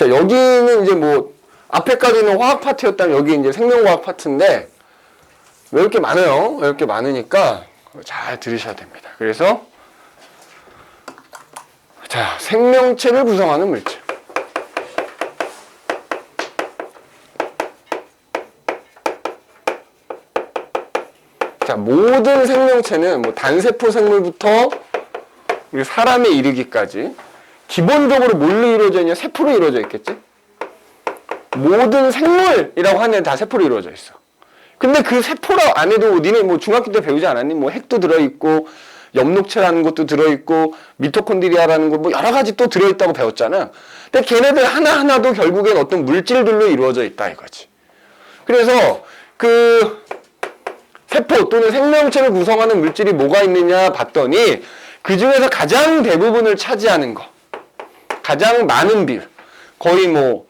자, 여기는 이제 뭐 앞에까지는 화학 파트였다면 여기 이제 생명과학 파트인데 왜 이렇게 많아요? 왜 이렇게 많으니까 잘 들으셔야 됩니다. 그래서 자, 생명체를 구성하는 물질. 자, 모든 생명체는 뭐 단세포 생물부터 우리 사람에 이르기까지 기본적으로 뭘로 이루어져 있냐? 세포로 이루어져 있겠지? 모든 생물이라고 하는 애는 다 세포로 이루어져 있어. 근데 그 세포 안에도 니네 뭐 중학교 때 배우지 않았니? 뭐 핵도 들어있고 엽록체라는 것도 들어있고 미토콘드리아라는 거 뭐 여러 가지 또 들어있다고 배웠잖아. 근데 걔네들 하나하나도 결국엔 어떤 물질들로 이루어져 있다 이거지. 그래서 그 세포 또는 생명체를 구성하는 물질이 뭐가 있느냐 봤더니 그 중에서 가장 대부분을 차지하는 거, 가장 많은 비율, 거의 뭐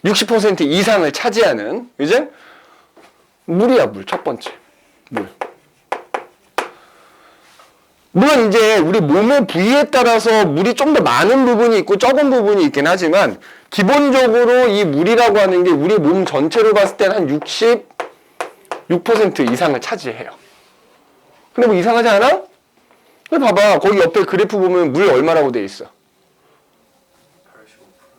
60% 이상을 차지하는 이제 물이야. 물. 첫 번째 물. 물론 이제 우리 몸의 부위에 따라서 물이 좀 더 많은 부분이 있고 적은 부분이 있긴 하지만 기본적으로 이 물이라고 하는 게 우리 몸 전체로 봤을 때는 한 66% 이상을 차지해요. 근데 뭐 이상하지 않아? 봐봐. 거기 옆에 그래프 보면 물 얼마라고 돼 있어?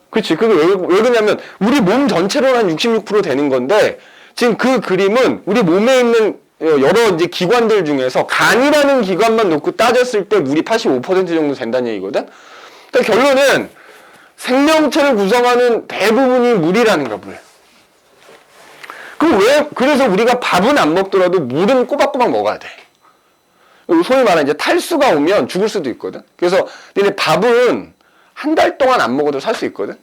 그치. 그게 왜 그러냐면 우리 몸 전체로 한 66% 되는 건데 지금 그 그림은 우리 몸에 있는 여러 이제 기관들 중에서 간이라는 기관만 놓고 따졌을 때 물이 85% 정도 된다는 얘기거든. 그러니까 결론은 생명체를 구성하는 대부분이 물이라는 거야, 물. 그래서 우리가 밥은 안 먹더라도 물은 꼬박꼬박 먹어야 돼. 소위 말하는 이제 탈수가 오면 죽을 수도 있거든. 그래서 근데 밥은 한 달 동안 안 먹어도 살 수 있거든.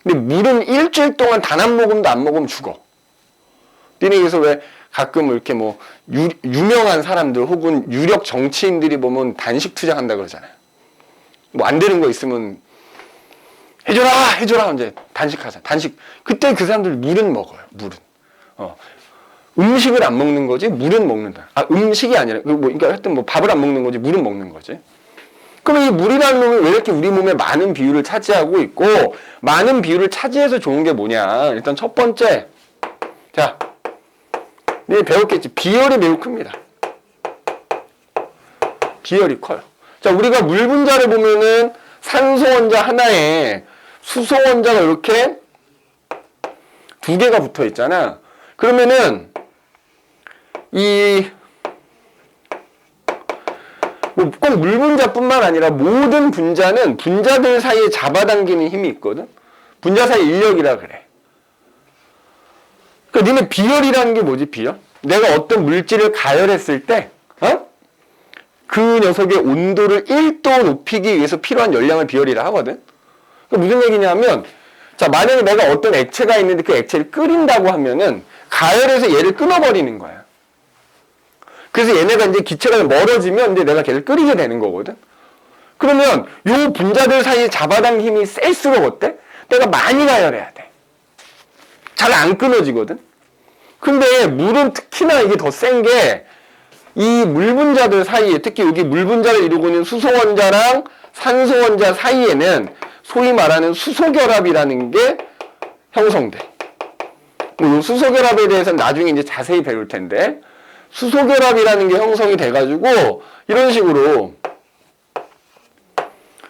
근데 물은 일주일 동안 단 한 모금도 안 먹으면 죽어. 그래서 왜 가끔 이렇게 뭐 유명한 사람들 혹은 유력 정치인들이 보면 단식 투쟁한다 그러잖아요. 뭐 안 되는 거 있으면 해줘라 이제 단식하자. 단식. 그때 그 사람들 물은 먹어요. 물은. 음식을 안 먹는 거지 물은 먹는다. 음식이 아니라 그러니까 하여튼 뭐 밥을 안 먹는 거지 물은 먹는 거지. 그럼 이 물이라는 놈이 왜 이렇게 우리 몸에 많은 비율을 차지하고 있고 많은 비율을 차지해서 좋은 게 뭐냐? 일단 첫 번째, 자, 네 배웠겠지. 비열이 매우 큽니다. 비열이 커요. 자, 우리가 물 분자를 보면은 산소 원자 하나에 수소 원자가 이렇게 두 개가 붙어 있잖아. 그러면은 꼭 물 분자뿐만 아니라 모든 분자는 분자들 사이에 잡아당기는 힘이 있거든. 분자 사이 인력이라 그래. 그러니까 니네 비열이라는 게 뭐지? 비열? 내가 어떤 물질을 가열했을 때 그 녀석의 온도를 1도 높이기 위해서 필요한 열량을 비열이라 하거든. 그러니까 무슨 얘기냐면 자, 만약에 내가 어떤 액체가 있는데 그 액체를 끓인다고 하면은 가열해서 얘를 끊어버리는 거야. 그래서 얘네가 이제 기체가 멀어지면 이제 내가 걔를 끓이게 되는 거거든. 그러면 요 분자들 사이에 잡아당긴 힘이 셀수록 어때? 내가 많이 가열해야 돼. 잘 안 끊어지거든. 근데 물은 특히나 이게 더 센 게 이 물 분자들 사이에 특히 여기 물 분자를 이루고 있는 수소 원자랑 산소 원자 사이에는 소위 말하는 수소결합이라는 게 형성돼. 뭐 수소결합에 대해서는 나중에 이제 자세히 배울 텐데 수소결합이라는 게 형성이 돼가지고 이런 식으로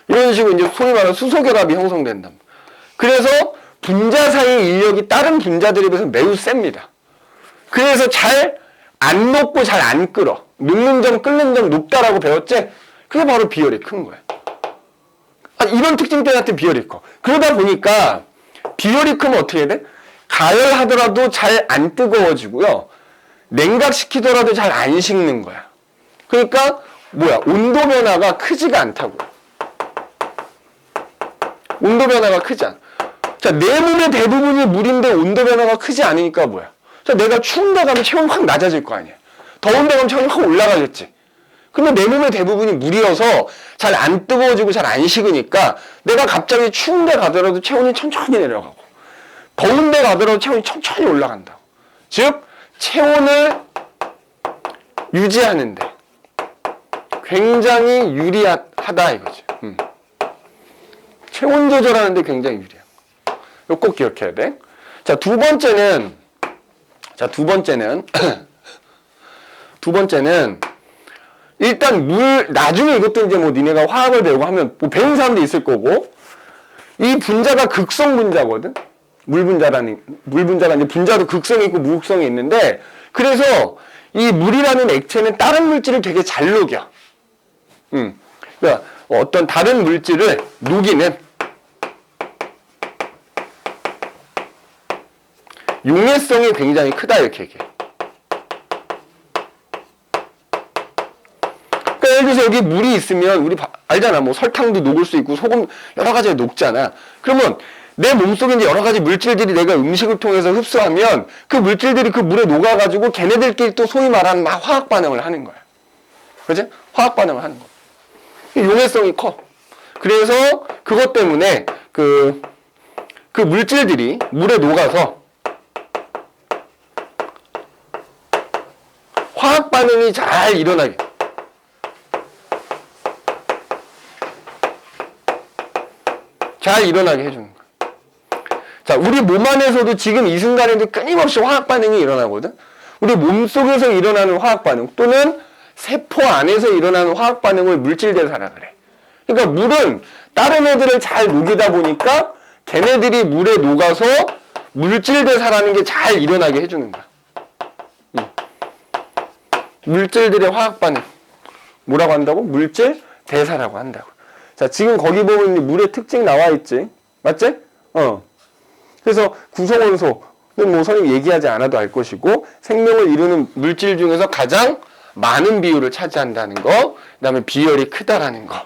이제 소위 말하는 수소결합이 형성된다. 그래서 분자 사이 인력이 다른 분자들에 비해서 매우 셉니다. 그래서 잘 안 녹고 잘 안 끓어. 녹는 점 끓는 점 높다라고 배웠지? 그게 바로 비열이 큰 거야. 이런 특징 때문에 비열이 커. 그러다 보니까 비열이 크면 어떻게 돼? 가열하더라도 잘 안 뜨거워지고요. 냉각시키더라도 잘 안 식는 거야. 그러니까 뭐야? 온도 변화가 크지가 않다고. 온도 변화가 크지 않아. 자, 내 몸의 대부분이 물인데 온도 변화가 크지 않으니까 뭐야? 자, 내가 추운 데 가면 체온이 확 낮아질 거 아니야. 더운 데 가면 체온이 확 올라가겠지. 근데 내 몸의 대부분이 물이어서 잘 안 뜨거워지고 잘 안 식으니까 내가 갑자기 추운 데 가더라도 체온이 천천히 내려가고 더운 데 가더라도 체온이 천천히 올라간다. 즉 체온을 유지하는데 굉장히 유리하다 이거지. 체온 조절하는 데 굉장히 유리해요. 이거 꼭 기억해야 돼. 자, 두 번째는 일단 나중에 이것도 이제 뭐 니네가 화학을 배우고 하면 뭐 배운 사람도 있을 거고, 이 분자가 극성 분자거든? 물 분자가 이제 분자도 극성이 있고 무극성이 있는데, 그래서 이 물이라는 액체는 다른 물질을 되게 잘 녹여. 그러니까 어떤 다른 물질을 녹이는 용해성이 굉장히 크다, 이렇게 얘기해. 그러니까 예를 들어서 여기 물이 있으면 우리 알잖아. 뭐 설탕도 녹을 수 있고 소금 여러 가지가 녹잖아. 그러면 내 몸속에 이제 여러 가지 물질들이 내가 음식을 통해서 흡수하면 그 물질들이 그 물에 녹아가지고 걔네들끼리 또 소위 말하는 막 화학 반응을 하는 거야. 그지? 화학 반응을 하는 거야. 용해성이 커. 그래서 그것 때문에 그 물질들이 물에 녹아서 화학 반응이 잘 일어나게. 해주는 거야. 자, 우리 몸 안에서도 지금 이 순간에도 끊임없이 화학 반응이 일어나거든. 우리 몸 속에서 일어나는 화학 반응 또는 세포 안에서 일어나는 화학 반응을 물질 대사라 그래. 그러니까 물은 다른 애들을 잘 녹이다 보니까 걔네들이 물에 녹아서 물질 대사라는 게 잘 일어나게 해주는 거야. 물질들의 화학 반응 뭐라고 한다고? 물질 대사라고 한다고. 자, 지금 거기 보면 물의 특징 나와 있지, 맞지? 그래서 구성원소는 뭐 선생님 얘기하지 않아도 알 것이고, 생명을 이루는 물질 중에서 가장 많은 비율을 차지한다는 거, 그다음에 비열이 크다라는 거.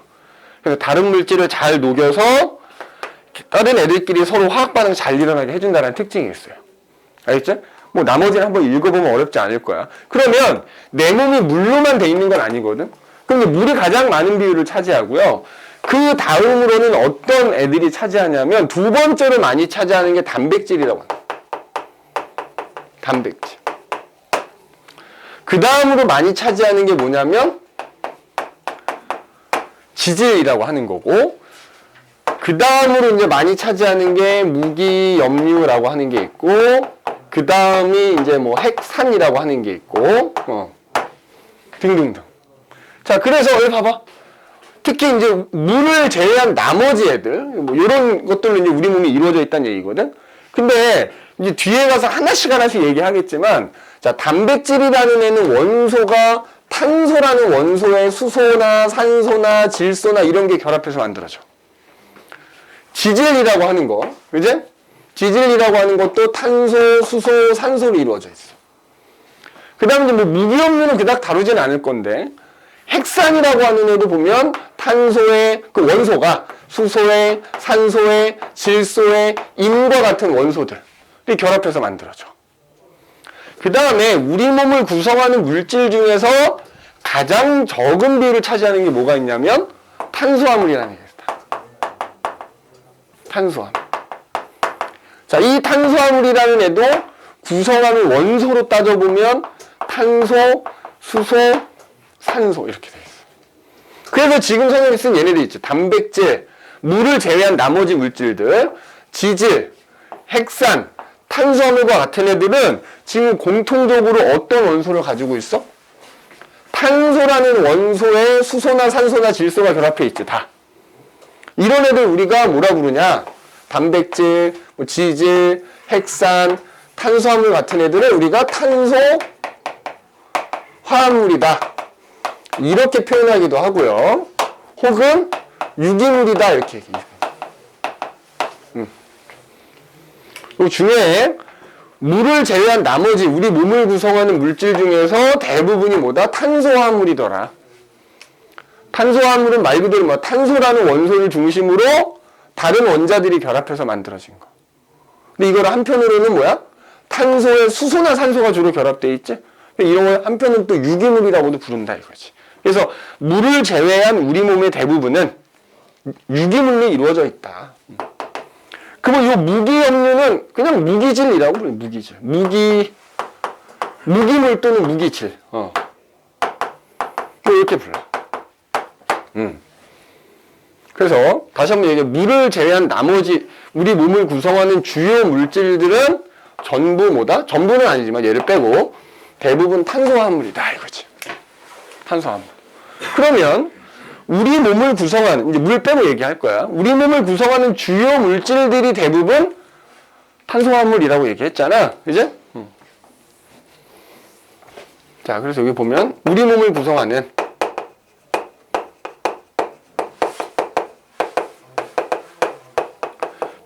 그래서 다른 물질을 잘 녹여서 다른 애들끼리 서로 화학 반응 잘 일어나게 해준다는 특징이 있어요. 알겠죠? 뭐 나머지는 한번 읽어보면 어렵지 않을 거야. 그러면 내 몸이 물로만 돼 있는 건 아니거든. 그럼 물이 가장 많은 비율을 차지하고요. 그 다음으로는 어떤 애들이 차지하냐면 두 번째로 많이 차지하는 게 단백질이라고 합니다. 단백질. 그 다음으로 많이 차지하는 게 뭐냐면 지질이라고 하는 거고, 그 다음으로 이제 많이 차지하는 게 무기, 염류라고 하는 게 있고, 그 다음이 이제 뭐 핵산이라고 하는 게 있고, 등등등. 자, 그래서 여기 봐봐. 특히 이제 물을 제외한 나머지 애들, 뭐 이런 것들로 이제 우리 몸이 이루어져 있다는 얘기거든. 근데 이제 뒤에 가서 하나씩 얘기하겠지만, 자, 단백질이라는 애는 원소가 탄소라는 원소의 수소나 산소나 질소나 이런 게 결합해서 만들어져. 지질이라고 하는 거, 그지? 지질이라고 하는 것도 탄소, 수소, 산소로 이루어져 있어. 그 다음에 뭐 무기염류는 그닥 다루진 않을 건데, 핵산이라고 하는 애도 보면 탄소의 그 원소가 수소에, 산소에, 질소에, 임과 같은 원소들이 결합해서 만들어져. 그 다음에 우리 몸을 구성하는 물질 중에서 가장 적은 비율을 차지하는 게 뭐가 있냐면 탄수화물이라는 게 있다. 탄수화물. 자, 이 탄수화물이라는 애도 구성하는 원소로 따져보면 탄소, 수소, 산소 이렇게 돼 있어. 그래서 지금 선생님이 쓴 얘네들 있죠. 단백질, 물을 제외한 나머지 물질들, 지질, 핵산, 탄수화물과 같은 애들은 지금 공통적으로 어떤 원소를 가지고 있어? 탄소라는 원소에 수소나 산소나 질소가 결합해 있지, 다. 이런 애들 우리가 뭐라 부르냐? 단백질, 뭐 지질, 핵산, 탄수화물 같은 애들을 우리가 탄소 화합물이다. 이렇게 표현하기도 하고요. 혹은 유기물이다. 이렇게 얘기해요. 그리고 중에 물을 제외한 나머지 우리 몸을 구성하는 물질 중에서 대부분이 뭐다? 탄소화물이더라. 탄소화물은 말 그대로 뭐 탄소라는 원소를 중심으로 다른 원자들이 결합해서 만들어진 거. 근데 이걸 한편으로는 뭐야? 탄소에 수소나 산소가 주로 결합되어 있지? 이런 걸 한편은 또 유기물이라고도 부른다 이거지. 그래서 물을 제외한 우리 몸의 대부분은 유기물로 이루어져 있다. 그러면 이 무기염류는 그냥 무기질이라고 불러요. 무기질. 무기물 또는 무기질. 이렇게 불러. 그래서 다시 한번 얘기해. 물을 제외한 나머지 우리 몸을 구성하는 주요 물질들은 전부 뭐다? 전부는 아니지만 얘를 빼고 대부분 탄소화합물이다 이거지. 탄소화합물. 그러면 우리 몸을 구성하는, 이제 물 빼고 얘기할 거야. 우리 몸을 구성하는 주요 물질들이 대부분 탄소화합물이라고 얘기했잖아. 그지? 자, 그래서 여기 보면 우리 몸을 구성하는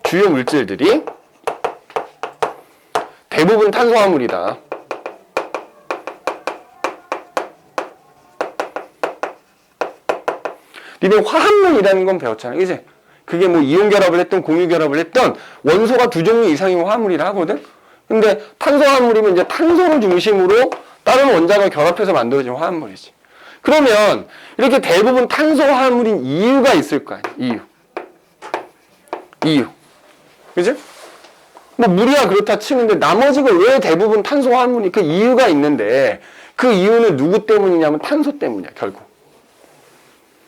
주요 물질들이 대부분 탄소화물이다. 니네 화합물이라는 건 배웠잖아. 그지? 그게 뭐 이온 결합을 했던 공유 결합을 했던 원소가 두 종류 이상이면 화합물이라 하거든? 근데 탄소화합물이면 이제 탄소를 중심으로 다른 원자가 결합해서 만들어진 화합물이지. 그러면 이렇게 대부분 탄소화합물인 이유가 있을 거 아니야. 이유. 그지? 뭐 물이야 그렇다 치는데 나머지가 왜 대부분 탄소화합물이 그 이유가 있는데 그 이유는 누구 때문이냐면 탄소 때문이야 결국.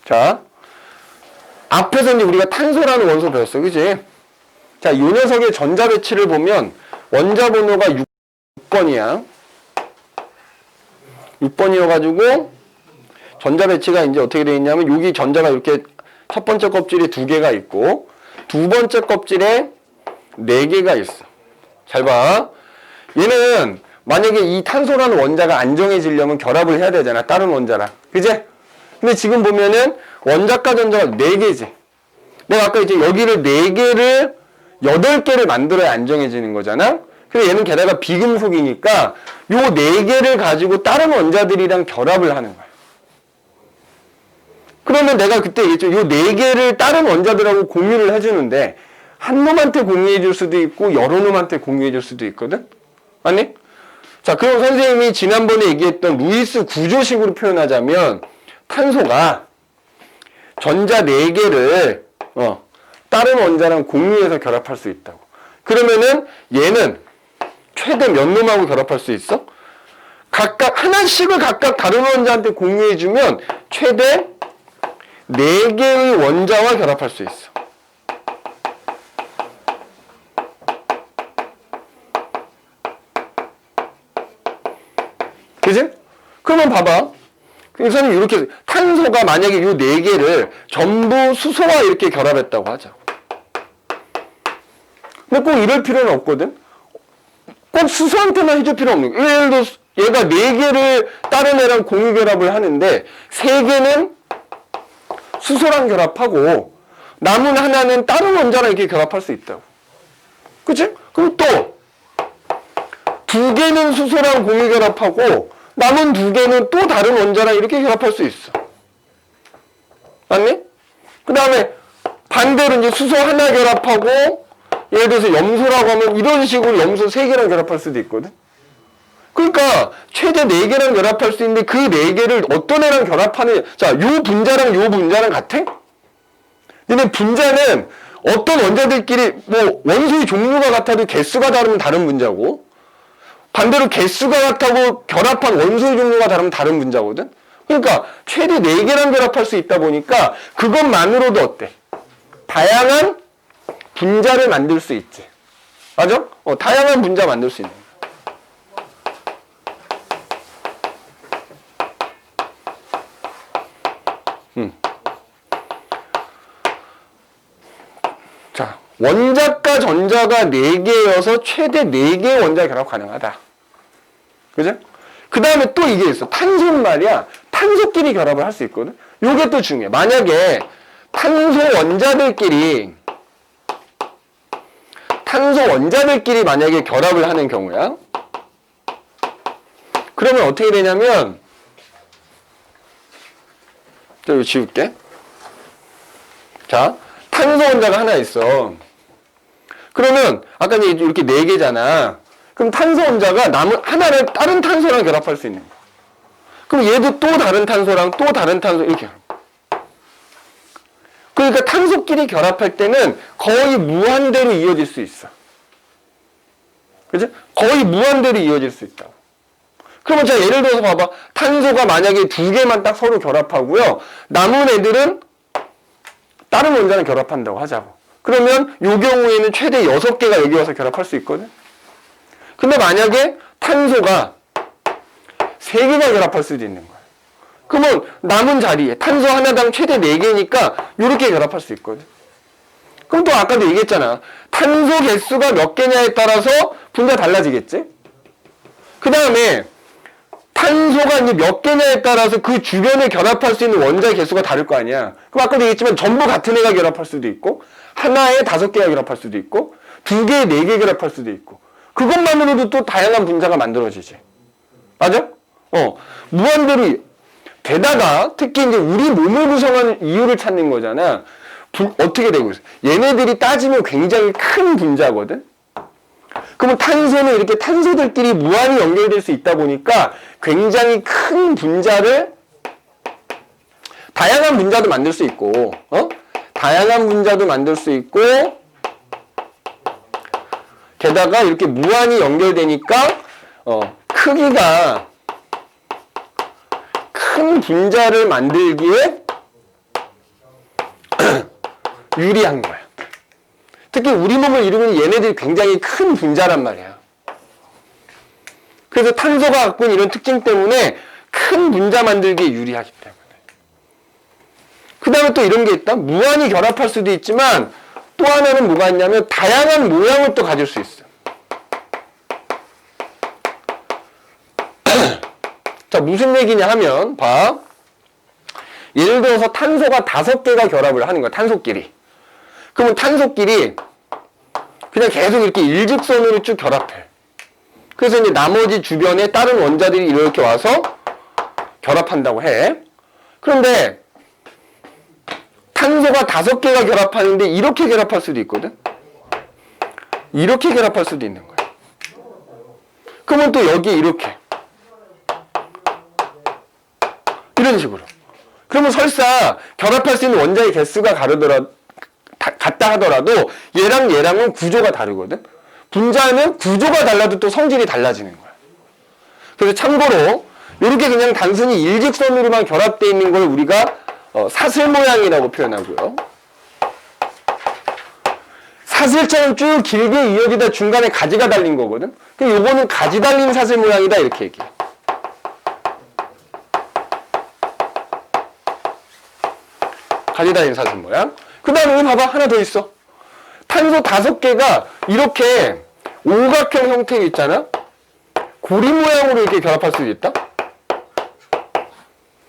자, 앞에서 이제 우리가 탄소라는 원소 배웠어. 그지? 자, 이 녀석의 전자 배치를 보면 원자 번호가 6번이야. 6번이어가지고 전자 배치가 이제 어떻게 되어 있냐면 여기 전자가 이렇게 첫 번째 껍질에 2개가 있고 두 번째 껍질에 4개가 있어. 잘 봐. 얘는 만약에 이 탄소라는 원자가 안정해지려면 결합을 해야 되잖아. 다른 원자랑. 그지? 근데 지금 보면은 원자과 전자가 4개지. 내가 아까 이제 여기를 4개를 8개를 만들어야 안정해지는 거잖아. 근데 얘는 게다가 비금속이니까 요 4개를 가지고 다른 원자들이랑 결합을 하는 거야. 그러면 내가 그때 얘기했죠. 요 4개를 다른 원자들하고 공유를 해주는데 한 놈한테 공유해 줄 수도 있고 여러 놈한테 공유해 줄 수도 있거든? 아니? 자, 그럼 선생님이 지난번에 얘기했던 루이스 구조식으로 표현하자면 탄소가 전자 4개를 다른 원자랑 공유해서 결합할 수 있다고. 그러면은 얘는 최대 몇 놈하고 결합할 수 있어? 각각 하나씩을 각각 다른 원자한테 공유해주면 최대 4개의 원자와 결합할 수 있어. 그지? 그러면 봐봐. 선생님 이렇게 탄소가 만약에 이 4개를 전부 수소와 이렇게 결합했다고 하자. 근데 꼭 이럴 필요는 없거든. 꼭 수소한테만 해줄 필요 없는 거야. 예를 들어 얘가 4개를 다른 애랑 공유 결합을 하는데 3개는 수소랑 결합하고 남은 하나는 다른 원자랑 이렇게 결합할 수 있다고. 그치? 그럼 또 2개는 수소랑 공유 결합하고 남은 2개는 또 다른 원자랑 이렇게 결합할 수 있어. 맞니? 그 다음에 반대로 이제 수소 하나 결합하고 예를 들어서 염소라고 하면 이런 식으로 염소 3개랑 결합할 수도 있거든. 그러니까 최대 4개랑 결합할 수 있는데 그 4개를 어떤 애랑 결합하는, 자, 요 분자랑 요 분자랑 같아? 근데 분자는 어떤 원자들끼리 뭐 원소의 종류가 같아도 개수가 다르면 다른 분자고 반대로 개수가 같다고 결합한 원소의 종류가 다르면 다른 분자거든. 그러니까 최대 4개랑 결합할 수 있다 보니까 그것만으로도 어때? 다양한 분자를 만들 수 있지. 맞아? 다양한 분자 만들 수 있는 거야. 자, 원자과 전자가 4개여서 최대 4개의 원자 결합 가능하다. 그죠? 그 다음에 또 이게 있어. 탄소는 말이야. 탄소끼리 결합을 할 수 있거든. 요게 또 중요해. 만약에 탄소 원자들끼리 만약에 결합을 하는 경우야. 그러면 어떻게 되냐면, 자, 이거 지울게. 자, 탄소 원자가 하나 있어. 그러면 아까 이렇게 4개잖아. 그럼 탄소 원자가 하나를 다른 탄소랑 결합할 수 있는 거야. 그럼 얘도 또 다른 탄소랑 또 다른 탄소 이렇게 결합. 그러니까 탄소끼리 결합할 때는 거의 무한대로 이어질 수 있어. 그치? 거의 무한대로 이어질 수 있다고. 그러면 자, 예를 들어서 봐봐. 탄소가 만약에 2개만 딱 서로 결합하고요. 남은 애들은 다른 원자는 결합한다고 하자고. 그러면 요 경우에는 최대 6개가 여기 와서 결합할 수 있거든. 근데 만약에 탄소가 3개가 결합할 수도 있는 거야. 그러면 남은 자리에 탄소 하나당 최대 4개니까 요렇게 결합할 수 있거든. 그럼 또 아까도 얘기했잖아. 탄소 개수가 몇 개냐에 따라서 분자 달라지겠지? 그 다음에 탄소가 이제 몇 개냐에 따라서 그 주변에 결합할 수 있는 원자의 개수가 다를 거 아니야. 그럼 아까도 얘기했지만 전부 같은 애가 결합할 수도 있고, 하나에 5개가 결합할 수도 있고, 2개에 4개 결합할 수도 있고, 그것만으로도 또 다양한 분자가 만들어지지. 맞아? 무한대로. 게다가 특히 이제 우리 몸을 구성하는 이유를 찾는 거잖아. 어떻게 되고 있어? 얘네들이 따지면 굉장히 큰 분자거든? 그러면 탄소는 이렇게 탄소들끼리 무한히 연결될 수 있다 보니까 굉장히 큰 분자를, 다양한 분자도 만들 수 있고, 다양한 분자도 만들 수 있고, 게다가 이렇게 무한히 연결되니까, 크기가 큰 분자를 만들기에 유리한 거야. 특히 우리 몸을 이루는 얘네들이 굉장히 큰 분자란 말이야. 그래서 탄소가 갖고 있는 이런 특징 때문에 큰 분자 만들기에 유리하기 때문에. 그 다음에 또 이런 게 있다. 무한히 결합할 수도 있지만 또 하나는 뭐가 있냐면 다양한 모양을 또 가질 수 있어. 자, 무슨 얘기냐 하면 봐. 예를 들어서 탄소가 5개가 결합을 하는 거야. 탄소끼리. 그러면 탄소끼리 그냥 계속 이렇게 일직선으로 쭉 결합해. 그래서 이제 나머지 주변에 다른 원자들이 이렇게 와서 결합한다고 해. 그런데 탄소가 5개가 결합하는데 이렇게 결합할 수도 있거든. 이렇게 결합할 수도 있는 거야. 그러면 또 여기 이렇게. 이런 식으로. 그러면 설사 결합할 수 있는 원자의 개수가 같다 하더라도 얘랑은 구조가 다르거든. 분자는 구조가 달라도 또 성질이 달라지는 거야. 그래서 참고로 이렇게 그냥 단순히 일직선으로만 결합되어 있는 걸 우리가 사슬 모양이라고 표현하고요. 사슬처럼 쭉 길게 이어지다 중간에 가지가 달린 거거든. 그럼 요거는 가지 달린 사슬 모양이다 이렇게 얘기해. 가지 달린 사슬 모양. 그 다음에 여기 봐봐. 하나 더 있어. 탄소 5개가 이렇게 오각형 형태 있잖아. 고리 모양으로 이렇게 결합할 수도 있다.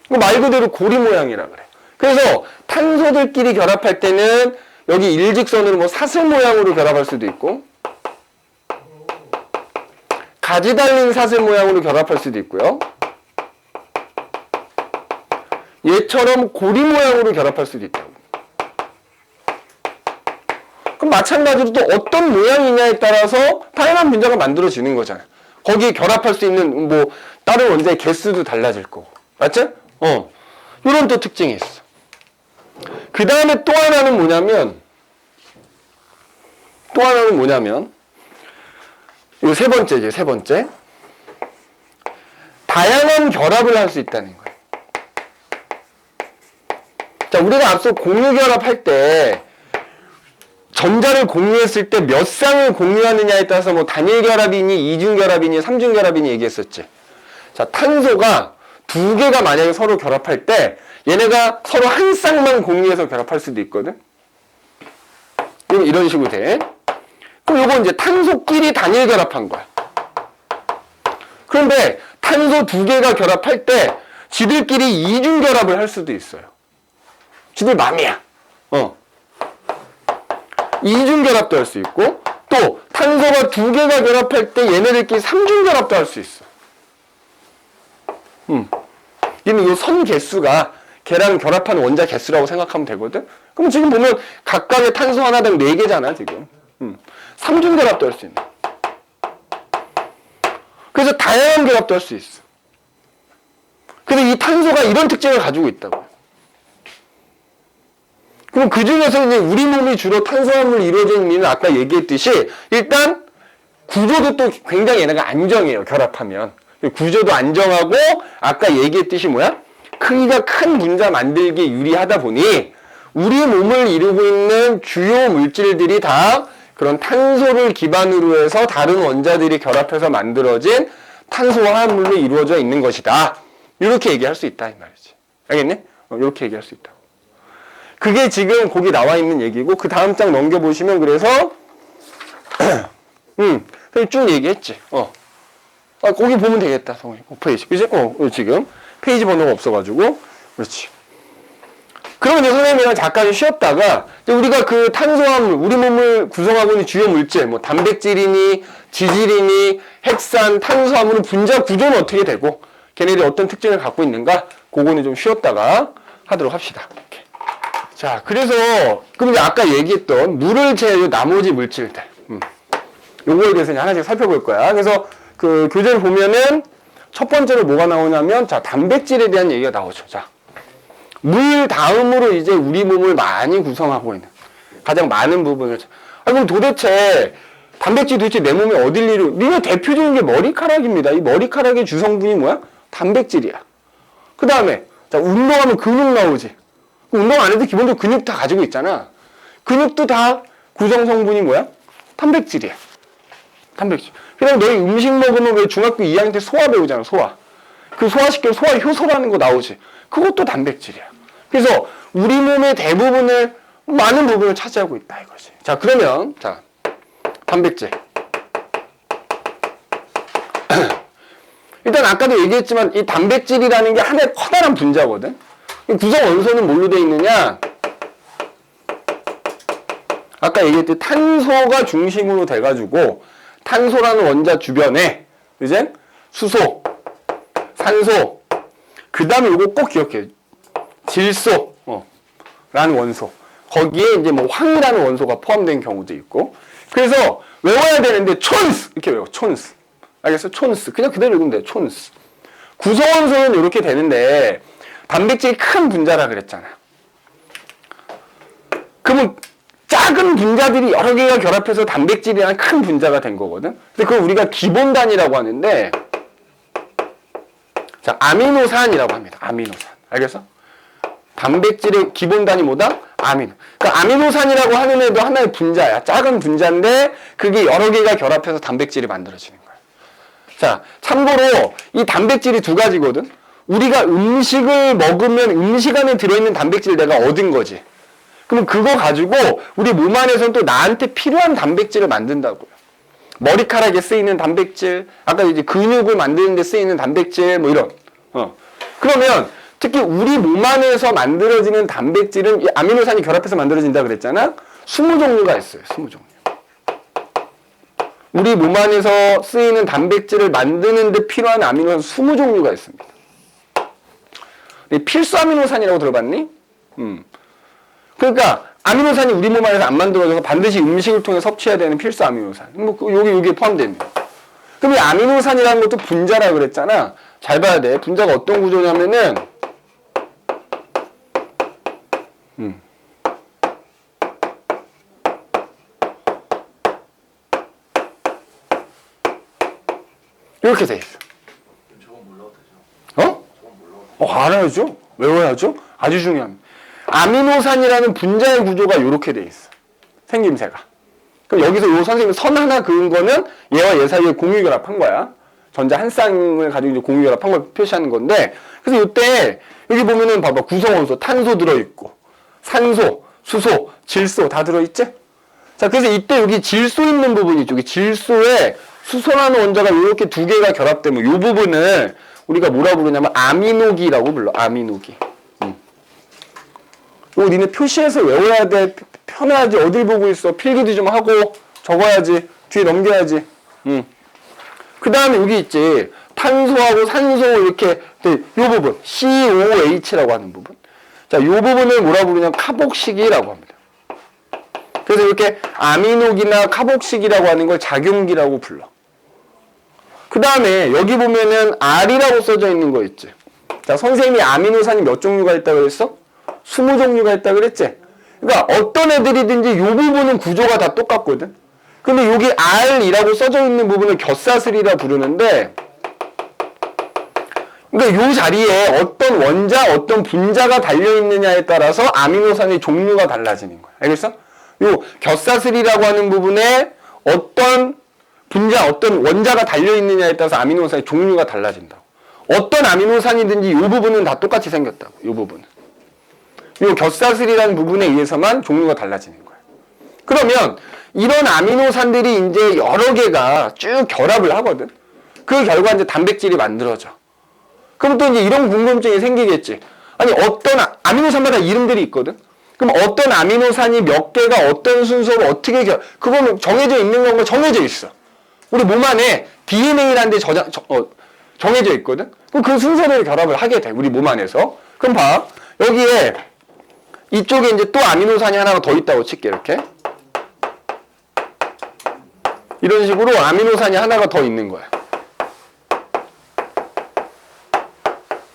말 그대로 고리 모양이라 그래. 그래서 탄소들끼리 결합할 때는 여기 일직선으로 뭐 사슬 모양으로 결합할 수도 있고, 가지 달린 사슬 모양으로 결합할 수도 있고요. 얘처럼 고리 모양으로 결합할 수도 있다고. 그럼 마찬가지로 또 어떤 모양이냐에 따라서 다양한 분자가 만들어지는 거잖아. 거기에 결합할 수 있는 뭐 다른 원자의 개수도 달라질 거고. 맞지? 이런 또 특징이 있어. 그 다음에 또 하나는 뭐냐면 이 세 번째지, 세 번째. 다양한 결합을 할 수 있다는 거야. 자, 우리가 앞서 공유결합할 때 전자를 공유했을 때 몇 쌍을 공유하느냐에 따라서 뭐 단일결합이니 이중결합이니 삼중결합이니 얘기했었지. 자, 탄소가 2개가 만약에 서로 결합할 때 얘네가 서로 한 쌍만 공유해서 결합할 수도 있거든. 이런 식으로 돼. 그럼 요거 이제 탄소끼리 단일결합한 거야. 그런데 탄소 2개가 결합할 때 지들끼리 이중결합을 할 수도 있어요. 지들 맘이야. 이중결합도 할 수 있고, 또 탄소가 2개가 결합할 때 얘네들끼리 삼중결합도 할 수 있어. 얘는 이 선 개수가 걔랑 결합한 원자 개수라고 생각하면 되거든. 그럼 지금 보면 각각의 탄소 하나당 4개잖아 지금. 삼중결합도 할 수 있는. 그래서 다양한 결합도 할 수 있어. 그래서 이 탄소가 이런 특징을 가지고 있다고요. 그럼 그 중에서 이제 우리 몸이 주로 탄수화물로 이루어져 있는 일은 아까 얘기했듯이 일단 구조도 또 굉장히 얘네가 안정해요. 결합하면. 구조도 안정하고 아까 얘기했듯이 뭐야? 크기가 큰 분자 만들기에 유리하다 보니 우리 몸을 이루고 있는 주요 물질들이 다 그런 탄소를 기반으로 해서 다른 원자들이 결합해서 만들어진 탄소화합물로 이루어져 있는 것이다. 이렇게 얘기할 수 있다 이 말이지. 알겠니? 이렇게 얘기할 수 있다. 그게 지금 거기 나와 있는 얘기고 그 다음 장 넘겨보시면 그래서 쭉 얘기했지. 거기 보면 되겠다. 성훈이. 페이지. 그지? 지금 페이지 번호가 없어가지고 그렇지. 그러면 이제 선생님이랑 잠깐 쉬었다가 이제 우리가 그 탄소화물, 우리 몸을 구성하고 있는 주요 물질, 뭐 단백질이니 지질이니 핵산, 탄수화물은 분자 구조는 어떻게 되고 걔네들이 어떤 특징을 갖고 있는가? 그거는 좀 쉬었다가 하도록 합시다. 이렇게. 자, 그래서 그럼 이제 아까 얘기했던 물을 제외 나머지 물질들, 요거에 대해서 이제 하나씩 살펴볼 거야. 그래서 그 교재를 보면은 첫 번째로 뭐가 나오냐면 자, 단백질에 대한 얘기가 나오죠. 자. 물 다음으로 이제 우리 몸을 많이 구성하고 있는 가장 많은 부분을. 그럼 도대체 단백질 도대체 내 몸에 어딜 이루? 니가 대표적인 게 머리카락입니다. 이 머리카락의 주성분이 뭐야? 단백질이야. 그 다음에 자 운동하면 근육 나오지. 운동 안 해도 기본적으로 근육 다 가지고 있잖아. 근육도 다 구성 성분이 뭐야? 단백질이야. 단백질. 그다음에 너희 음식 먹으면 왜 중학교 2학년 때 소화 배우잖아. 소화. 그 소화시키면 소화 효소라는 거 나오지. 그것도 단백질이야. 그래서 우리 몸의 대부분을 많은 부분을 차지하고 있다 이거지. 자 그러면 자 단백질. 일단 아까도 얘기했지만 이 단백질이라는 게 하나의 커다란 분자거든. 구성 원소는 뭘로 돼 있느냐? 아까 얘기했듯이 탄소가 중심으로 돼가지고 탄소라는 원자 주변에 이제 수소, 산소, 그 다음에 이거 꼭 기억해. 질소, 라는 원소. 거기에 이제 뭐 황이라는 원소가 포함된 경우도 있고. 그래서 외워야 되는데 촌스 이렇게 외워. 촌스. 알겠어? 촌스. 그냥 그대로 읽으면 돼. 촌스. 구성 원소는 이렇게 되는데 단백질이 큰 분자라 그랬잖아. 그러면 작은 분자들이 여러 개가 결합해서 단백질이라는 큰 분자가 된 거거든. 근데 그걸 우리가 기본 단위라고 하는데 자, 아미노산이라고 합니다. 아미노산. 알겠어? 단백질의 기본 단위 뭐다? 아미노. 그러니까 아미노산이라고 하는 애도 하나의 분자야. 작은 분자인데 그게 여러 개가 결합해서 단백질이 만들어지는 거야. 자, 참고로 이 단백질이 두 가지거든. 우리가 음식을 먹으면 음식 안에 들어있는 단백질을 내가 얻은 거지. 그럼 그거 가지고 우리 몸 안에서는 또 나한테 필요한 단백질을 만든다고요. 머리카락에 쓰이는 단백질, 아까 이제 근육을 만드는 데 쓰이는 단백질, 뭐 이런. 그러면 특히 우리 몸 안에서 만들어지는 단백질은 이 아미노산이 결합해서 만들어진다 그랬잖아. 20종류가 있어요. 20종류. 우리 몸 안에서 쓰이는 단백질을 만드는 데 필요한 아미노산 20종류가 있습니다. 필수 아미노산이라고 들어봤니? 그러니까 아미노산이 우리 몸 안에서 안 만들어져서 반드시 음식을 통해 섭취해야 되는 필수 아미노산. 뭐 여기에 포함됩니다. 그럼 이 아미노산이라는 것도 분자라 그랬잖아. 잘 봐야 돼. 분자가 어떤 구조냐면은 이렇게 돼 있어. 저건 몰라도 되죠? 어? 알아야죠. 외워야죠. 아주 중요합니다. 아미노산이라는 분자의 구조가 이렇게 돼 있어. 생김새가. 그럼 여기서 요 선생님 선 하나 그은 거는 얘와 얘 사이에 공유결합한 거야. 전자 한 쌍을 가지고 이제 공유결합한 걸 표시하는 건데, 그래서 이때 여기 보면은 봐봐, 구성원소 탄소 들어있고 산소, 수소, 질소 다 들어있지? 자, 그래서 이때 여기 질소 있는 부분이 있죠. 여기 질소에 수소라는 원자가 이렇게 두 개가 결합되면 이 부분을 우리가 뭐라 부르냐면 아미노기라고 불러. 아미노기. 이거 니네 표시해서 외워야 돼. 편하지. 어딜 보고 있어. 필기도 좀 하고 적어야지. 뒤에 넘겨야지. 그 다음에 여기 있지. 탄소하고 산소 이렇게 이 부분 COH라고 하는 부분. 자, 이 부분을 뭐라 부르냐면 카복식이라고 합니다. 그래서 이렇게 아미노기나 카복식이라고 하는 걸 작용기라고 불러. 그 다음에 여기 보면은 R이라고 써져 있는 거 있지. 자, 선생님이 아미노산이 몇 종류가 있다고 그랬어? 20종류가 있다고 그랬지? 그러니까 어떤 애들이든지 이 부분은 구조가 다 똑같거든. 근데 여기 R이라고 써져 있는 부분을 겹사슬이라 부르는데 그러니까 요 자리에 어떤 원자, 어떤 분자가 달려있느냐에 따라서 아미노산의 종류가 달라지는 거야. 알겠어? 요 곁사슬이라고 하는 부분에 어떤 분자, 어떤 원자가 달려있느냐에 따라서 아미노산의 종류가 달라진다고. 어떤 아미노산이든지 요 부분은 다 똑같이 생겼다고. 요 부분은. 요 곁사슬이라는 부분에 의해서만 종류가 달라지는 거야. 그러면 이런 아미노산들이 이제 여러 개가 쭉 결합을 하거든. 그 결과 이제 단백질이 만들어져. 그럼 또 이제 이런 궁금증이 생기겠지. 아니, 어떤 아미노산마다 이름들이 있거든? 그럼 어떤 아미노산이 몇 개가 어떤 순서로 어떻게 그거는 정해져 있는 건가? 정해져 있어. 우리 몸 안에 DNA라는 데 정해져 있거든? 그럼 그 순서대로 결합을 하게 돼. 우리 몸 안에서. 그럼 봐. 여기에 이쪽에 이제 또 아미노산이 하나가 더 있다고 칠게, 이렇게. 이런 식으로 아미노산이 하나가 더 있는 거야.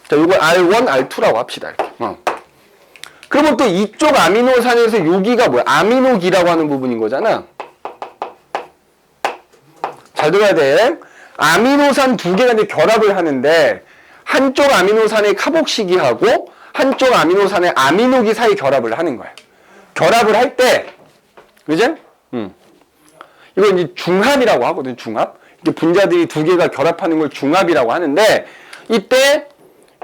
자, 이걸 R1, R2라고 합시다. 이렇게. 그러면 또 이쪽 아미노산에서 여기가 뭐야? 아미노기라고 하는 부분인 거잖아. 잘 들어야 돼. 아미노산 두 개가 이제 결합을 하는데 한쪽 아미노산의 카복시기하고 한쪽 아미노산의 아미노기 사이 결합을 하는 거야. 결합을 할 때, 그죠? 이거 이제 중합이라고 하거든. 중합. 이게 분자들이 두 개가 결합하는 걸 중합이라고 하는데 이때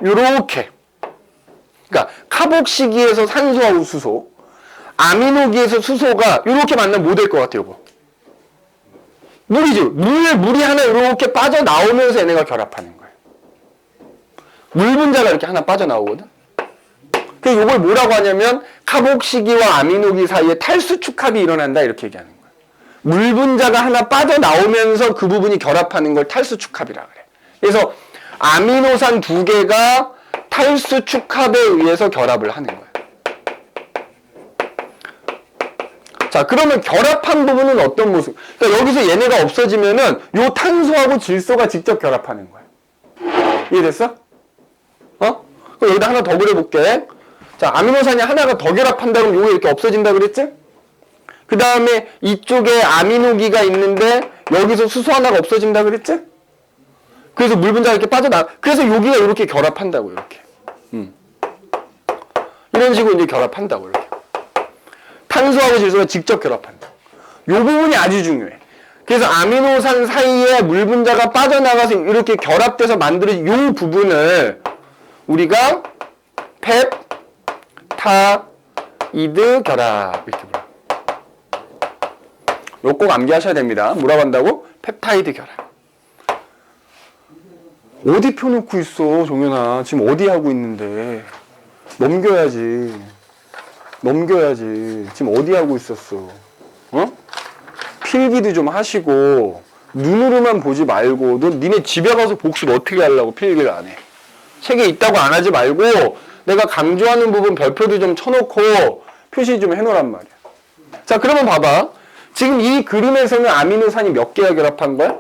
요렇게, 그러니까 카복시기에서 산소하고 수소, 아미노기에서 수소가 요렇게 만나면 뭐 될 것 같아요? 이거 물이지. 물이 하나 요렇게 빠져나오면서 얘네가 결합하는 거예요. 물 분자가 이렇게 하나 빠져나오거든. 그래서 이걸 뭐라고 하냐면 카복시기와 아미노기 사이에 탈수축합이 일어난다, 이렇게 얘기하는 거예요. 물 분자가 하나 빠져나오면서 그 부분이 결합하는 걸 탈수축합이라 그래. 그래서 아미노산 두 개가 탈수축합에 의해서 결합을 하는 거예요. 자, 그러면 결합한 부분은 어떤 모습? 그러니까 여기서 얘네가 없어지면은 요 탄소하고 질소가 직접 결합하는 거예요. 이해됐어? 그럼 여기다 하나 더 그려볼게. 자, 아미노산이 하나가 더 결합한다 그러면 요게 이렇게 없어진다 그랬지? 그 다음에 이쪽에 아미노기가 있는데 여기서 수소 하나가 없어진다 그랬지? 그래서 물 분자가 이렇게 빠져나. 그래서 여기가 이렇게 결합한다고, 이렇게. 이런 식으로 이제 결합한다고, 이렇게. 탄소하고 질소가 직접 결합한다. 요 부분이 아주 중요해. 그래서 아미노산 사이에 물 분자가 빠져나가서 이렇게 결합돼서 만들어진 요 부분을 우리가 펩타이드 결합, 이렇게 불러. 요 꼭 암기하셔야 됩니다. 뭐라고 한다고? 펩타이드 결합. 어디 펴놓고 있어, 종현아. 지금 어디 하고 있는데. 넘겨야지. 지금 어디 하고 있었어. 필기도 좀 하시고 눈으로만 보지 말고. 너 니네 집에 가서 복습 어떻게 하려고 필기를 안 해. 책에 있다고 안 하지 말고 내가 강조하는 부분 별표도 좀 쳐놓고 표시 좀 해놓으란 말이야. 자, 그러면 봐봐. 지금 이 그림에서는 아미노산이 몇 개가 결합한 거야?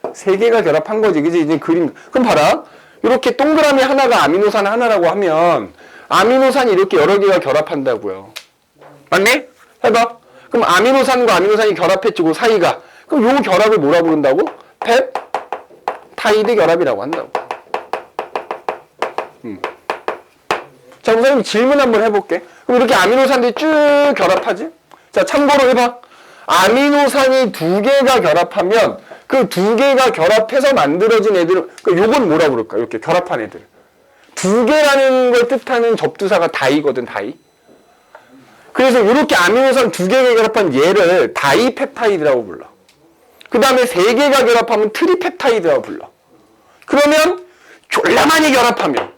3개가 결합한 거지, 그지? 이제 그림. 그럼 봐라. 이렇게 동그라미 하나가 아미노산 하나라고 하면 아미노산이 이렇게 여러 개가 결합한다고요. 맞니? 해봐. 그럼 아미노산과 아미노산이 결합했지, 그 사이가. 그럼 요 결합을 뭐라 부른다고? 펩타이드 결합이라고 한다고. 자, 우선 질문 한번 해볼게. 그럼 이렇게 아미노산들이 쭉 결합하지? 자, 참고로 해봐. 아미노산이 2개가 결합하면 그 2개가 결합해서 만들어진 애들은, 요건 뭐라 부를까? 이렇게 결합한 애들. 2개라는 걸 뜻하는 접두사가 다이거든, 다이. 그래서 이렇게 아미노산 2개가 결합한 얘를 다이펩타이드라고 불러. 그 다음에 3개가 결합하면 트리펩타이드라고 불러. 그러면 졸라 많이 결합하면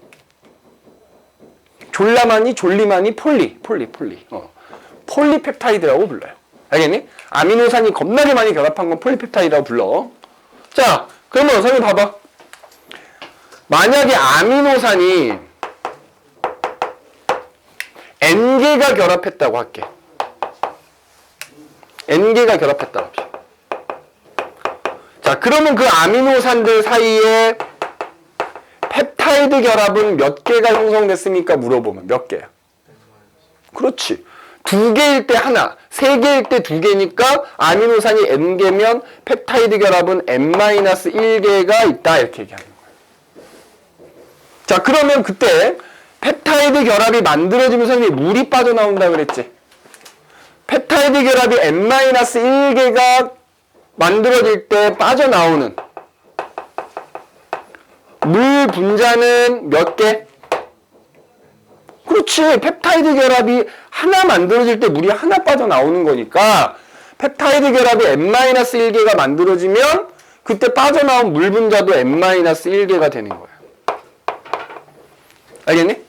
졸리만이 폴리펩타이드라고 불러요. 알겠니? 아미노산이 겁나게 많이 결합한 건 폴리펩타이드라고 불러. 자, 그러면 선생님 봐봐. 만약에 아미노산이 N개가 결합했다고 할게. N개가 결합했다고 합시다. 자, 그러면 그 아미노산들 사이에 펩타이드 결합은 몇 개가 형성됐습니까? 물어보면 몇 개야? 그렇지. 2개일 때 하나, 3개일 때 2개니까 아미노산이 N개면 펩타이드 결합은 N-1개가 있다, 이렇게 얘기하는 거예요. 자, 그러면 그때 펩타이드 결합이 만들어지면서 물이 빠져나온다 그랬지. 펩타이드 결합이 N-1개가 만들어질 때 빠져나오는 물 분자는 몇 개? 그렇지. 펩타이드 결합이 하나 만들어질 때 물이 하나 빠져나오는 거니까 펩타이드 결합이 N-1개가 만들어지면 그때 빠져나온 물 분자도 N-1개가 되는 거야. 알겠니?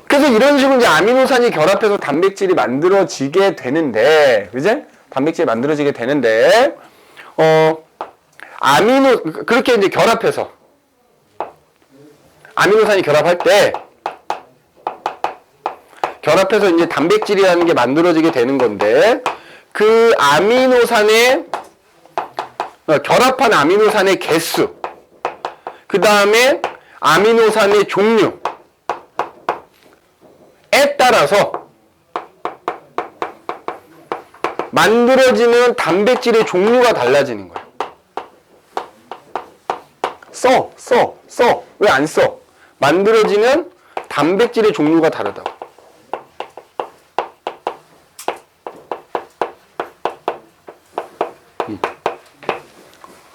그래서 이런 식으로 이제 아미노산이 결합해서 단백질이 만들어지게 되는데, 그지? 단백질이 만들어지게 되는데, 그렇게 이제 결합해서, 아미노산이 결합할 때, 결합해서 이제 단백질이라는 게 만들어지게 되는 건데, 그 아미노산의, 결합한 아미노산의 개수, 그 다음에 아미노산의 종류에 따라서 만들어지는 단백질의 종류가 달라지는 거야. 써. 왜 안 써? 만들어지는 단백질의 종류가 다르다고.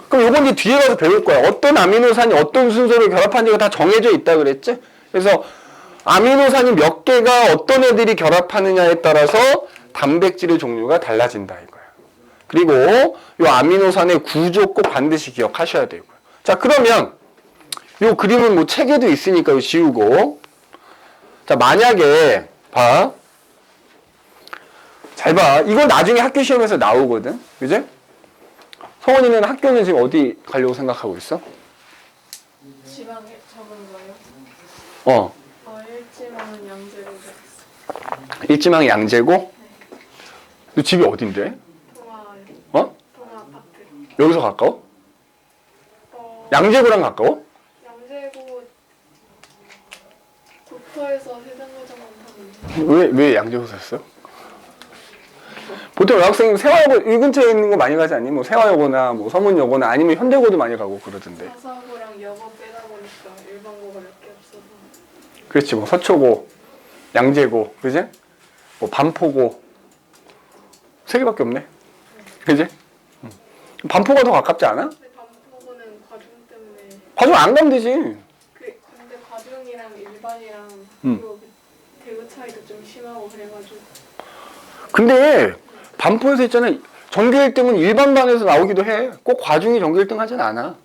그럼 요건 이제 뒤에 가서 배울 거야. 어떤 아미노산이 어떤 순서로 결합하는지가 다 정해져 있다 그랬지? 그래서 아미노산이 몇 개가 어떤 애들이 결합하느냐에 따라서 단백질의 종류가 달라진다 이거야. 그리고 요 아미노산의 구조 꼭 반드시 기억하셔야 되고요. 자, 그러면 요 그림은 뭐 책에도 있으니까 요 지우고. 자, 만약에 봐. 잘 봐. 이거 나중에 학교 시험에서 나오거든. 그지? 성원이는 학교는 지금 어디 가려고 생각하고 있어? 지방에 적은 거예요? 1지방은 양재로 적었어. 일지망 양재고? 너 집이 어딘데? 동아요. 동아 아파트. 여기서 가까워? 양재구랑 가까워? 양재고 국토에서 해상고정만 타고 있는. 왜 양재구 샀어? 보통 여학생 세화여고 이 근처에 있는 거 많이 가지 않니? 뭐 세화여고나 뭐 서문여고나 아니면 현대고도 많이 가고 그러던데. 사사고랑 여고 빼다 보니까 일반고가 몇 개 없어서. 그렇지. 뭐 서초고, 양재고, 그지? 뭐 반포고 3개밖에 없네. 그지? 반포가 더 가깝지 않아? 근데 반포고는 과중 때문에. 과중 안 가면 되지. 근데 과중이랑 일반이랑 그리고 대우 차이도 좀 심하고 그래가지고. 근데 반포에서 있잖아. 전교 1등은 일반반에서 나오기도 해. 꼭 과중이 전교 1등 하진 않아.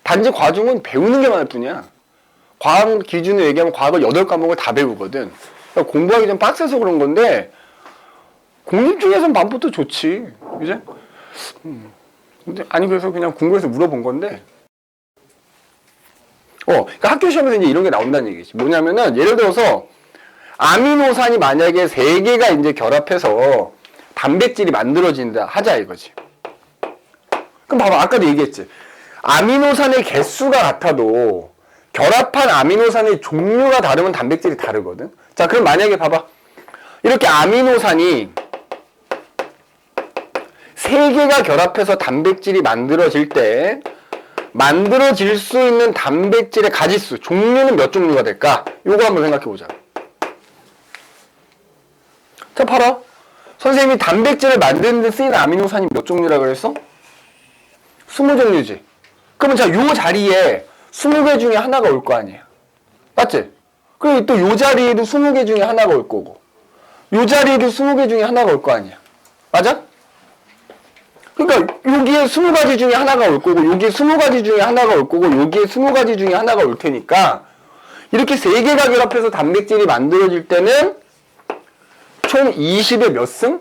단지 과중은 배우는 게 많을 뿐이야. 과학 기준으로 얘기하면 과학을 8과목을 다 배우거든. 그러니까 공부하기 좀 빡세서 그런 건데 공립 중에서는 반포도 좋지. 그지? 근데 아니 그래서 그냥 궁금해서 물어본 건데 그러니까 학교 시험에서 이제 이런 게 나온다는 얘기지. 뭐냐면은 예를 들어서 아미노산이 만약에 3개가 이제 결합해서 단백질이 만들어진다 하자 이거지. 그럼 봐봐. 아까도 얘기했지. 아미노산의 개수가 같아도 결합한 아미노산의 종류가 다르면 단백질이 다르거든. 자, 그럼 만약에 봐봐. 이렇게 아미노산이 3개가 결합해서 단백질이 만들어질 때 만들어질 수 있는 단백질의 가지수, 종류는 몇 종류가 될까? 요거 한번 생각해 보자. 자, 봐라. 선생님이 단백질을 만드는 데 쓰이는 아미노산이 몇 종류라 그랬어? 20종류지. 그러면 자, 요 자리에 20개 중에 하나가 올 거 아니야. 맞지? 그리고 또 요 자리에도 20개 중에 하나가 올 거고. 요 자리에도 20개 중에 하나가 올 거 아니야. 맞아? 그러니까 여기에 20가지 중에 하나가 올 거고, 여기에 20가지 중에 하나가 올 거고, 여기에 20가지 중에 하나가 올 테니까 이렇게 3개가 결합해서 단백질이 만들어질 때는 총 20의 몇 승?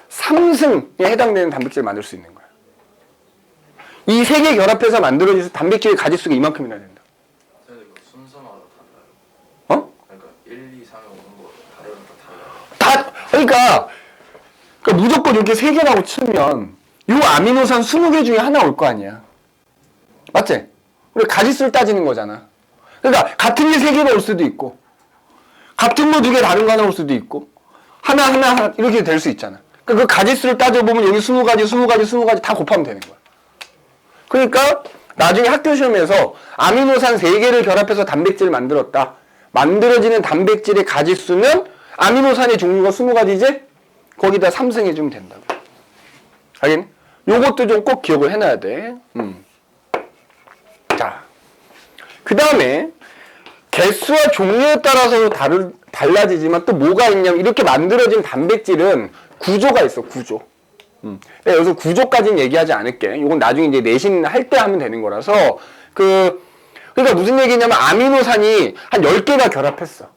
3승에 해당되는 단백질을 만들 수 있는 거야. 이 3개 결합해서 만들어져서 단백질의 가지수가 이만큼이나 된다. 선생님 그 순서마다 달라요. 그러니까 1, 2, 3에 오는 거 다른 거 달라요. 그러니까 무조건 이렇게 3개라고 치면 이 아미노산 20개 중에 하나 올 거 아니야. 맞지? 우리 가지수를 따지는 거잖아. 그러니까 같은 게 3개가 올 수도 있고 같은 거 2개 다른 거 하나 올 수도 있고 하나 이렇게 될 수 있잖아. 그러니까 그 가지수를 따져보면 여기 20가지 다 곱하면 되는 거야. 그러니까 나중에 학교 시험에서 아미노산 3개를 결합해서 단백질을 만들었다. 만들어지는 단백질의 가지수는 아미노산의 종류가 20가지지? 거기다 3승해주면 된다고. 알겠니? 요것도 좀 꼭 기억을 해놔야 돼. 자, 그 다음에 개수와 종류에 따라서 달라지지만 또 뭐가 있냐면 이렇게 만들어진 단백질은 구조가 있어, 구조. 여기서 구조까지는 얘기하지 않을게. 이건 나중에 이제 내신 할 때 하면 되는 거라서 그러니까 무슨 얘기냐면 아미노산이 한 10개가 결합했어.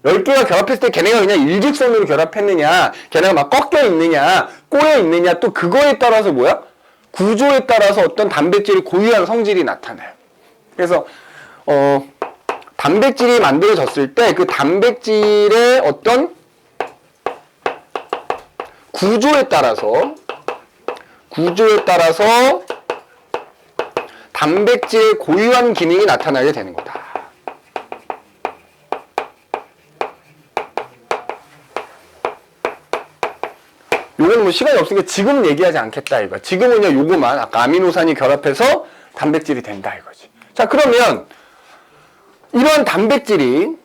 10개가 결합했을 때 걔네가 그냥 일직선으로 결합했느냐, 걔네가 막 꺾여 있느냐, 꼬여 있느냐, 또 그거에 따라서 뭐야? 구조에 따라서 어떤 단백질이 고유한 성질이 나타나요. 그래서 단백질이 만들어졌을 때 그 단백질의 어떤 구조에 따라서 단백질의 고유한 기능이 나타나게 되는 거다. 요거는 뭐 시간이 없으니까 지금은 얘기하지 않겠다 이거. 지금은 그냥 요거만 아까 아미노산이 결합해서 단백질이 된다 이거지. 자, 그러면 이런 단백질이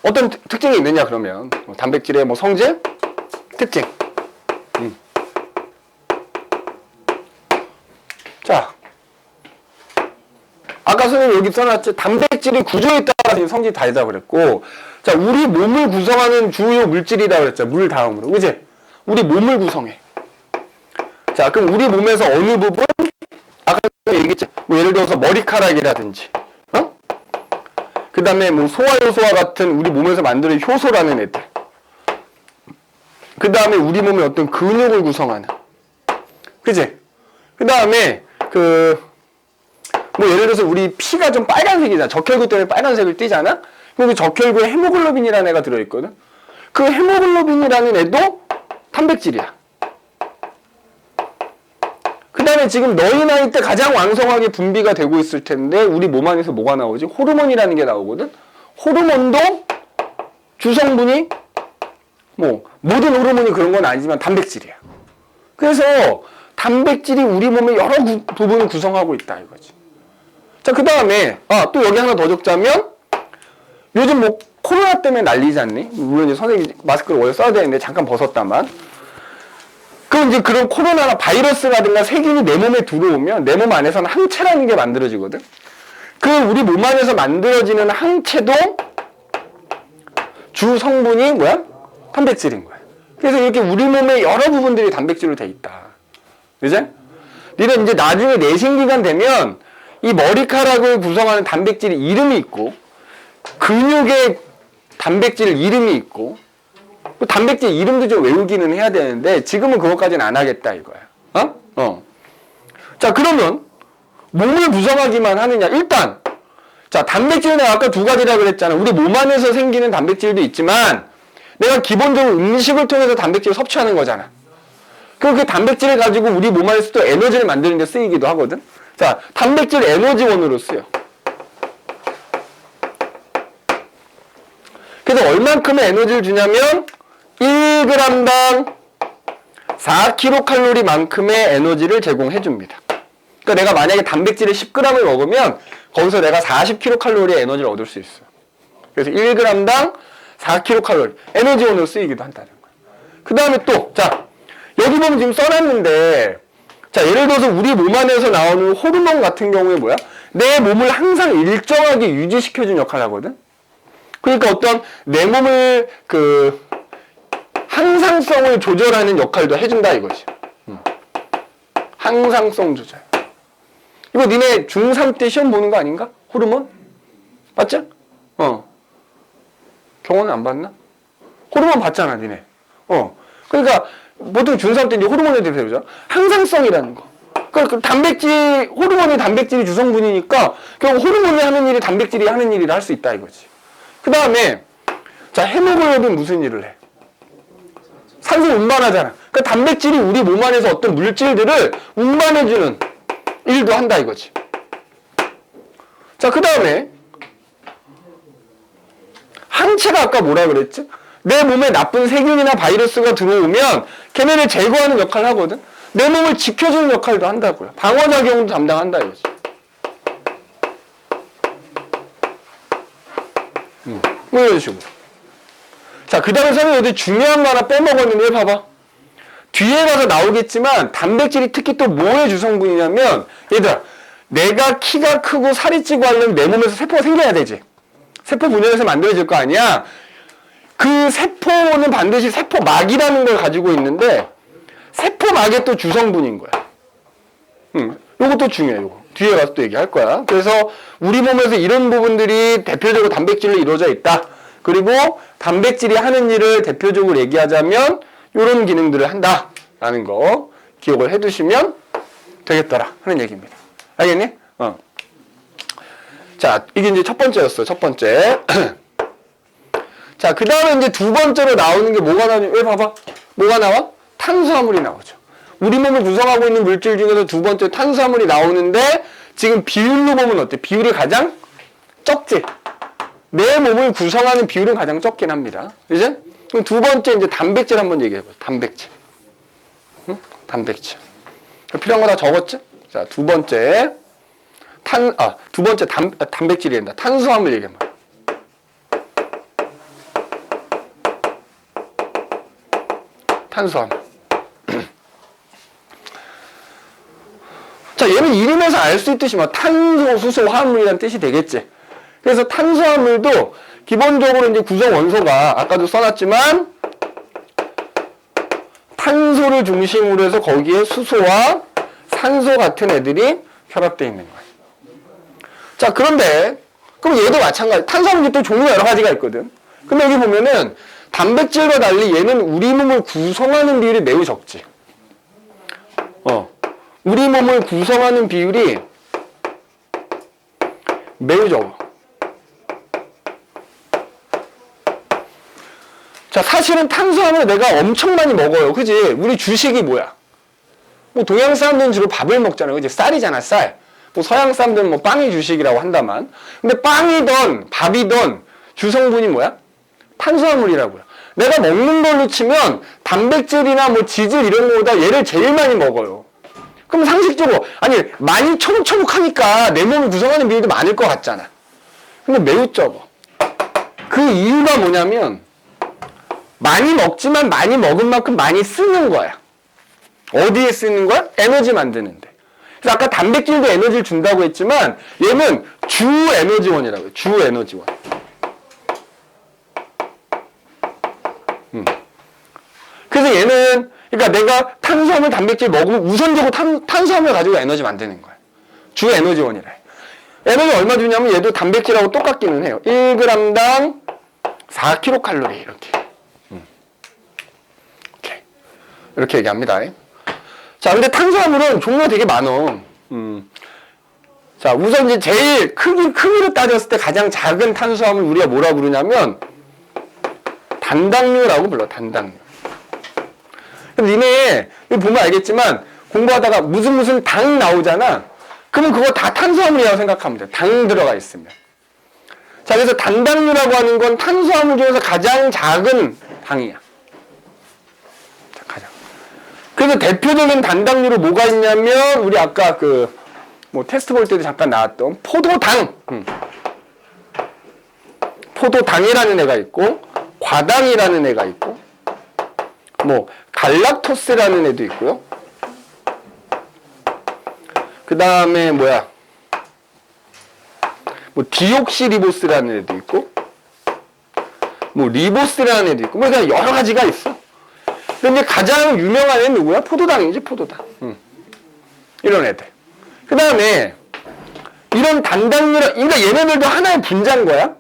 어떤 특징이 있느냐 그러면 단백질의 뭐 성질, 특징. 자, 아까 선생님 여기 써놨지. 단백질의 구조에 따라서 성질이 다르다고 그랬고, 자, 우리 몸을 구성하는 주요 물질이라고 그랬죠. 물 다음으로. 그지? 우리 몸을 구성해. 자, 그럼 우리 몸에서 어느 부분? 아까 얘기했지. 뭐 예를 들어서 머리카락이라든지, 그 다음에 뭐 소화효소와 같은 우리 몸에서 만드는 효소라는 애들. 그 다음에 우리 몸의 어떤 근육을 구성하는. 그지? 그 다음에 뭐 예를 들어서 우리 피가 좀 빨간색이잖아. 적혈구 때문에 빨간색을 띠잖아? 그럼 그 적혈구에 헤모글로빈이라는 애가 들어있거든? 그 헤모글로빈이라는 애도 단백질이야. 그 다음에 지금 너희 나이 때 가장 왕성하게 분비가 되고 있을 텐데 우리 몸 안에서 뭐가 나오지? 호르몬이라는 게 나오거든? 호르몬도 주성분이 뭐 모든 호르몬이 그런 건 아니지만 단백질이야. 그래서 단백질이 우리 몸의 여러 부분을 구성하고 있다 이거지. 자, 그 다음에 또 여기 하나 더 적자면 요즘 뭐 코로나 때문에 난리지 않니? 물론 이제 선생님이 마스크를 원래 써야 되는데 잠깐 벗었다만. 그럼 이제 그런 코로나나 바이러스라든가 세균이 내 몸에 들어오면 내 몸 안에서는 항체라는 게 만들어지거든. 그 우리 몸 안에서 만들어지는 항체도 주 성분이 뭐야? 단백질인 거야. 그래서 이렇게 우리 몸의 여러 부분들이 단백질로 돼 있다. 그지? 니는 이제 나중에 내신 기간 되면 이 머리카락을 구성하는 단백질이 이름이 있고 근육의 단백질 이름이 있고 그 단백질 이름도 좀 외우기는 해야 되는데 지금은 그것까지는 안 하겠다 이거야. 자, 그러면 몸을 구성하기만 하느냐? 일단 자, 단백질은 내가 아까 2가지라 그랬잖아. 우리 몸 안에서 생기는 단백질도 있지만 내가 기본적으로 음식을 통해서 단백질을 섭취하는 거잖아. 그 단백질을 가지고 우리 몸 안에서 또 에너지를 만드는 데 쓰이기도 하거든. 자, 단백질 에너지원으로 쓰여. 그래서 얼만큼의 에너지를 주냐면 1g당 4kcal만큼의 에너지를 제공해 줍니다. 그러니까 내가 만약에 단백질을 10g을 먹으면 거기서 내가 40kcal의 에너지를 얻을 수 있어. 그래서 1g당 4kcal 에너지원으로 쓰이기도 한다는 거야. 그 다음에 또 자, 여기 보면 지금 써놨는데 자, 예를 들어서 우리 몸 안에서 나오는 호르몬 같은 경우에 뭐야? 내 몸을 항상 일정하게 유지시켜준 역할을 하거든? 그러니까 어떤 내 몸을 항상성을 조절하는 역할도 해준다 이거지. 항상성 조절. 이거 니네 중3 때 시험 보는 거 아닌가? 호르몬? 맞죠? 경호는 안 봤나? 호르몬 봤잖아, 니네. 그러니까 보통 중3 때 이제 호르몬에 대해서 배우잖아. 항상성이라는 거. 그러니까 호르몬이 단백질이 주성분이니까 결국 호르몬이 하는 일이 단백질이 하는 일이라 할 수 있다 이거지. 그 다음에 자, 헤모글로빈 무슨 일을 해? 산소 운반하잖아. 그러니까 단백질이 우리 몸 안에서 어떤 물질들을 운반해주는 일도 한다 이거지. 자, 그 다음에 항체가 아까 뭐라 그랬지? 내 몸에 나쁜 세균이나 바이러스가 들어오면 걔네를 제거하는 역할을 하거든. 내 몸을 지켜주는 역할도 한다고요. 방어작용도 담당한다 이거지. 뭐 이런 식으로. 자, 그 다음에 선생님 어디 중요한 거 하나 빼먹었는데 봐봐. 뒤에 가서 나오겠지만 단백질이 특히 또 뭐의 주성분이냐면 얘들아, 내가 키가 크고 살이 찌고 하려면 내 몸에서 세포가 생겨야 되지. 세포 분열해서 만들어질 거 아니야. 그 세포는 반드시 세포막이라는 걸 가지고 있는데 세포막의 또 주성분인 거야. 요것도 중요해. 요거 뒤에 가서 또 얘기할 거야. 그래서 우리 몸에서 이런 부분들이 대표적으로 단백질로 이루어져 있다. 그리고 단백질이 하는 일을 대표적으로 얘기하자면 이런 기능들을 한다라는 거 기억을 해두시면 되겠더라 하는 얘기입니다. 알겠니? 자, 이게 이제 첫 번째였어. 첫 번째. 자, 그 다음에 이제 두 번째로 나오는 게 뭐가 나오냐? 왜 봐봐. 뭐가 나와? 탄수화물이 나오죠. 우리 몸을 구성하고 있는 물질 중에서 두 번째 탄수화물이 나오는데 지금 비율로 보면 어때? 비율이 가장 적지? 내 몸을 구성하는 비율은 가장 적긴 합니다. 이제? 그럼 두 번째 이제 단백질 한번 얘기해보자. 단백질. 응? 단백질. 필요한 거 다 적었지? 자, 두 번째. 두 번째 단백질이 된다. 탄수화물 얘기해봐. 탄수화물. 자, 얘는 이름에서 알 수 있듯이 뭐 탄소, 수소, 화합물이라는 뜻이 되겠지. 그래서 탄수화물도 기본적으로 이제 구성 원소가 아까도 써놨지만 탄소를 중심으로 해서 거기에 수소와 산소 같은 애들이 결합되어 있는 거예요. 자, 그런데 그럼 얘도 마찬가지. 탄수화물이 또 종류가 여러 가지가 있거든. 근데 여기 보면은 단백질과 달리 얘는 우리 몸을 구성하는 비율이 매우 적지. 우리 몸을 구성하는 비율이 매우 적어. 자, 사실은 탄수화물 내가 엄청 많이 먹어요. 그지? 우리 주식이 뭐야? 뭐 동양 사람들은 주로 밥을 먹잖아요. 그지? 쌀이잖아, 쌀. 뭐 서양 사람들은 뭐 빵이 주식이라고 한다만. 근데 빵이든 밥이든 주성분이 뭐야? 탄수화물이라고요. 내가 먹는 걸로 치면 단백질이나 뭐 지질 이런 거보다 얘를 제일 많이 먹어요. 그럼 상식적으로 아니 많이 초록초록하니까 내 몸을 구성하는 비율도 많을 것 같잖아. 근데 매우 적어. 그 이유가 뭐냐면 많이 먹지만 많이 먹은 만큼 많이 쓰는 거야. 어디에 쓰는 거야? 에너지 만드는데. 그래서 아까 단백질도 에너지를 준다고 했지만 얘는 주 에너지원이라고 해요. 주 에너지원. 그래서 얘는 그러니까 내가 탄수화물, 단백질 먹으면 우선적으로 탄수화물 가지고 에너지 만드는 거야. 주 에너지원이래. 에너지 얼마 주냐면 얘도 단백질하고 똑같기는 해요. 1g당 4kcal 이렇게. 이렇게 얘기합니다. 자, 근데 탄수화물은 종류가 되게 많어. 자, 우선 이제 제일 크기로 따졌을 때 가장 작은 탄수화물 우리가 뭐라 부르냐면 단당류라고 불러. 단당류. 근데 니네 이거 보면 알겠지만 공부하다가 무슨 당 나오잖아. 그러면 그거 다 탄수화물이라고 생각하면 돼. 당 들어가 있으면. 자, 그래서 단당류라고 하는 건 탄수화물 중에서 가장 작은 당이야. 자, 가장. 그래서 대표적인 단당류로 뭐가 있냐면 우리 아까 뭐 테스트 볼 때도 잠깐 나왔던 포도당. 포도당이라는 애가 있고 과당이라는 애가 있고 뭐 갈락토스라는 애도 있고요. 그 다음에 뭐야? 뭐 디옥시리보스라는 애도 있고, 뭐 리보스라는 애도 있고, 뭐 그냥 여러 가지가 있어. 근데 가장 유명한 애는 누구야? 포도당이지, 포도당. 이런 애들. 그 다음에 이런 그러니까 얘네들도 하나의 분자인 거야.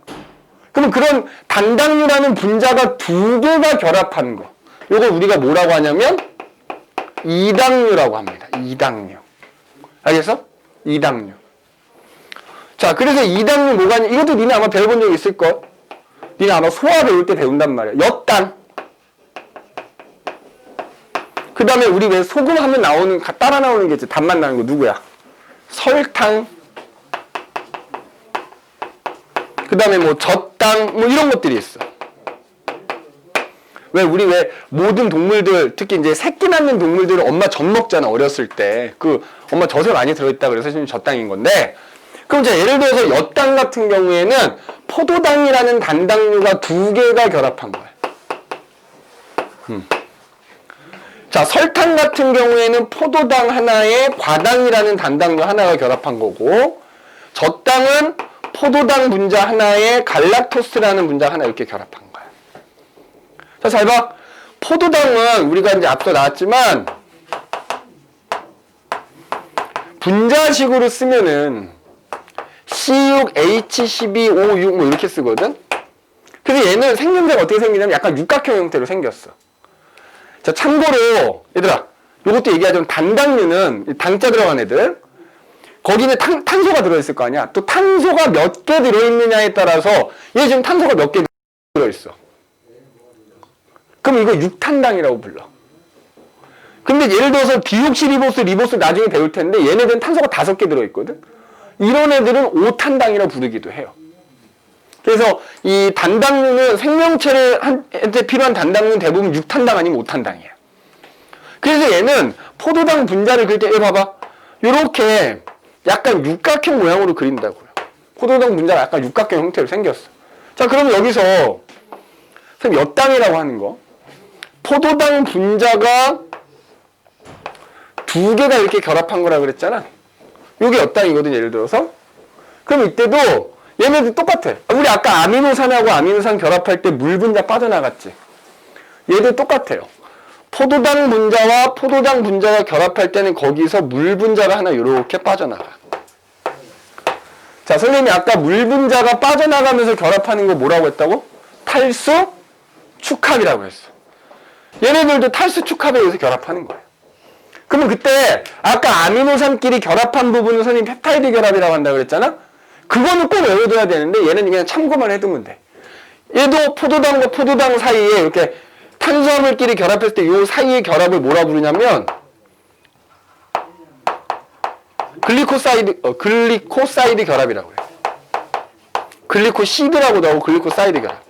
그럼 그런 단당류라는 분자가 두 개가 결합한 거. 요걸 우리가 뭐라고 하냐면 이당류라고 합니다. 이당류. 알겠어? 이당류. 자, 그래서 이당류 뭐가 있냐? 이것도 니네 아마 배워본 적 있을걸? 니네 아마 소화 배울 때 배운단 말이야. 엿당. 그 다음에 우리 왜 소금 하면 따라 나오는 게 있지. 단맛 나는 거 누구야? 설탕. 그 다음에 뭐 젖당. 뭐 이런 것들이 있어. 우리 모든 동물들, 특히 이제 새끼 낳는 동물들은 엄마 젖 먹잖아, 어렸을 때. 엄마 젖에 많이 들어있다 그래서 지금 젖당인 건데. 그럼 이제 예를 들어서 엿당 같은 경우에는 포도당이라는 단당류가 2개가 결합한 거야. 자, 설탕 같은 경우에는 포도당 하나에 과당이라는 단당류 하나가 결합한 거고, 젖당은 포도당 분자 하나에 갈락토스라는 분자 하나 이렇게 결합한 거야. 자, 잘 봐. 포도당은 우리가 이제 앞서 나왔지만, 분자식으로 쓰면은 C6H12O6 뭐 이렇게 쓰거든? 그래서 얘는 생김새가 어떻게 생기냐면 약간 육각형 형태로 생겼어. 자, 참고로 얘들아, 요것도 얘기하자면 단당류는 당자 들어간 애들, 거기는 탄소가 들어있을 거 아니야. 또 탄소가 몇 개 들어있느냐에 따라서 얘 지금 탄소가 몇 개 들어있어. 그럼 이거 육탄당이라고 불러. 근데 예를 들어서 디옥시리보스, 리보스 나중에 배울 텐데 얘네들은 탄소가 5개 들어있거든. 이런 애들은 5탄당이라고 부르기도 해요. 그래서 이 단당류는 생명체한테 필요한 단당류는 대부분 6탄당 아니면 5탄당이에요. 그래서 얘는 포도당 분자를 그릴 때, 여기 봐봐. 요렇게 약간 육각형 모양으로 그린다고요. 포도당 분자가 약간 육각형 형태로 생겼어. 자, 그럼 여기서 선생님 엿당이라고 하는 거. 포도당 분자가 2개가 이렇게 결합한 거라 그랬잖아. 요게 엿당이거든, 예를 들어서. 그럼 이때도 얘네들 똑같아. 우리 아까 아미노산하고 아미노산 결합할 때 물 분자 빠져나갔지. 얘들 똑같아요. 포도당 분자와 포도당 분자가 결합할 때는 거기서 물 분자가 하나 이렇게 빠져나가. 자, 선생님이 아까 물 분자가 빠져나가면서 결합하는 거 뭐라고 했다고? 탈수 축합이라고 했어. 얘네들도 탈수 축합에 의해서 결합하는 거예요. 그러면 그때 아까 아미노산끼리 결합한 부분은 선생님 펩타이드 결합이라고 한다고 그랬잖아? 그거는 꼭 외워둬야 되는데 얘는 그냥 참고만 해두면 돼. 얘도 포도당과 포도당 사이에 이렇게 탄수화물끼리 결합했을 때 이 사이의 결합을 뭐라 부르냐면 글리코사이드 결합이라고 해요. 글리코시드라고도 하고 글리코사이드 결합.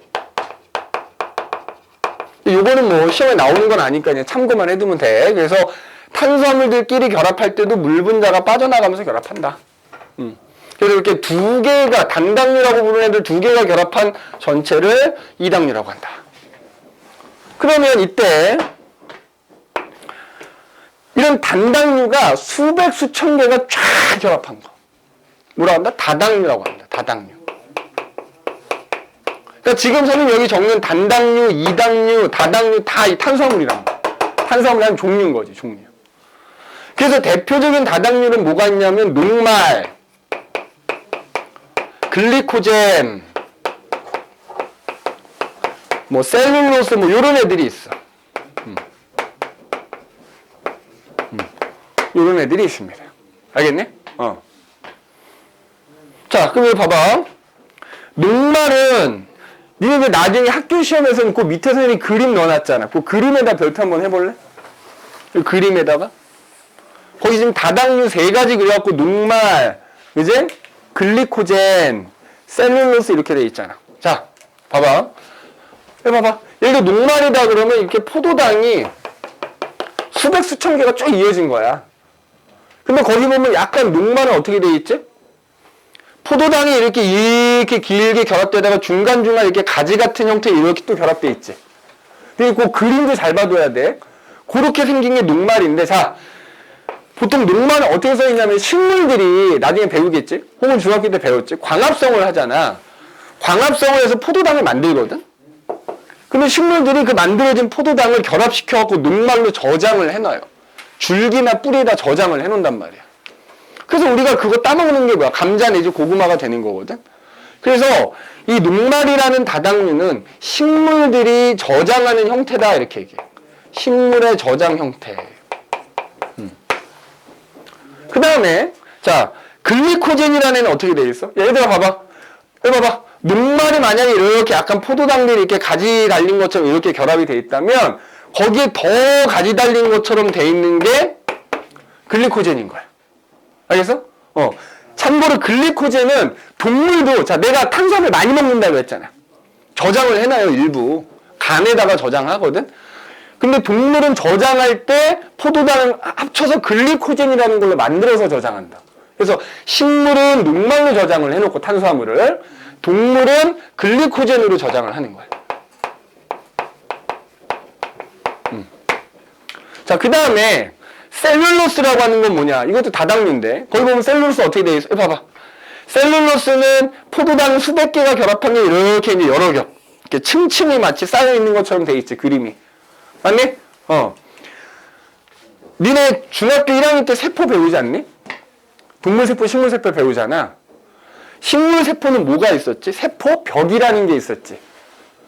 요거는 뭐 시험에 나오는 건 아니까 그냥 참고만 해두면 돼. 그래서 탄수화물들끼리 결합할 때도 물 분자가 빠져나가면서 결합한다. 그래서 이렇게 2개가, 단당류라고 부르는 애들 2개가 결합한 전체를 이당류라고 한다. 그러면 이때 이런 단당류가 수백 수천 개가 쫙 결합한 거 뭐라고 한다? 다당류라고 한다. 다당류. 그러니까 지금 저는 여기 적는 단당류, 이당류, 다당류 다 이 탄수화물이란 거. 탄수화물이란 종류인 거지, 종류. 그래서 대표적인 다당류는 뭐가 있냐면 녹말, 글리코젠, 뭐 셀룰로스 뭐 요런 애들이 있어. 요런 애들이 있습니다. 알겠니? 자, 그럼 여기 봐봐. 녹말은 니네들 나중에 학교 시험에서는 그 밑에 선생님이 그림 넣어놨잖아. 그 그림에다 별표 한번 해볼래? 그 그림에다가 거기 지금 다당류 3가지 그려갖고 녹말, 그제? 글리코젠, 셀룰로스 이렇게 돼 있잖아. 자, 봐봐. 봐봐. 예를 들어 녹말이다 그러면 이렇게 포도당이 수백 수천 개가 쭉 이어진 거야. 근데 거기 보면 약간 녹말은 어떻게 돼 있지? 포도당이 이렇게 길게 결합되다가 중간중간 이렇게 가지 같은 형태 이렇게 또 결합돼 있지. 그리고 그 그림도 잘 봐둬야 돼. 그렇게 생긴 게 녹말인데, 자, 보통 녹말은 어떻게 써 있냐면 식물들이 나중에 배우겠지? 혹은 중학교 때 배웠지? 광합성을 하잖아. 광합성을 해서 포도당을 만들거든? 근데 식물들이 그 만들어진 포도당을 결합시켜갖고 녹말로 저장을 해놔요. 줄기나 뿌리에다 저장을 해놓는단 말이야. 그래서 우리가 그거 따먹는 게 뭐야? 감자 내지 고구마가 되는 거거든? 그래서 이 녹말이라는 다당류는 식물들이 저장하는 형태다 이렇게 얘기해. 식물의 저장 형태. 그 다음에 자 글리코젠이라는 애는 어떻게 돼 있어? 얘들아 봐봐. 여기 봐봐. 녹말이 만약에 이렇게 약간 포도당들이 이렇게 가지 달린 것처럼 이렇게 결합이 돼 있다면 거기에 더 가지 달린 것처럼 돼 있는 게 글리코젠인 거야. 알겠어? 참고로 글리코젠은 동물도, 자, 내가 탄수화물 많이 먹는다고 했잖아. 저장을 해놔요, 일부. 간에다가 저장하거든. 근데 동물은 저장할 때 포도당을 합쳐서 글리코젠이라는 걸로 만들어서 저장한다. 그래서 식물은 녹말로 저장을 해놓고 탄수화물을, 동물은 글리코젠으로 저장을 하는 거야. 자, 그 다음에 셀룰로스라고 하는 건 뭐냐? 이것도 다당류인데 거기 보면 셀룰로스 어떻게 돼 있어? 봐봐. 셀룰로스는 포도당 수백 개가 결합한 게 이렇게 이제 여러 겹, 이렇게 층층이 마치 쌓여 있는 것처럼 돼 있지, 그림이. 맞니? 니네 중학교 1학년 때 세포 배우지 않니? 동물세포, 식물세포 배우잖아. 식물세포는 뭐가 있었지? 세포벽이라는 게 있었지.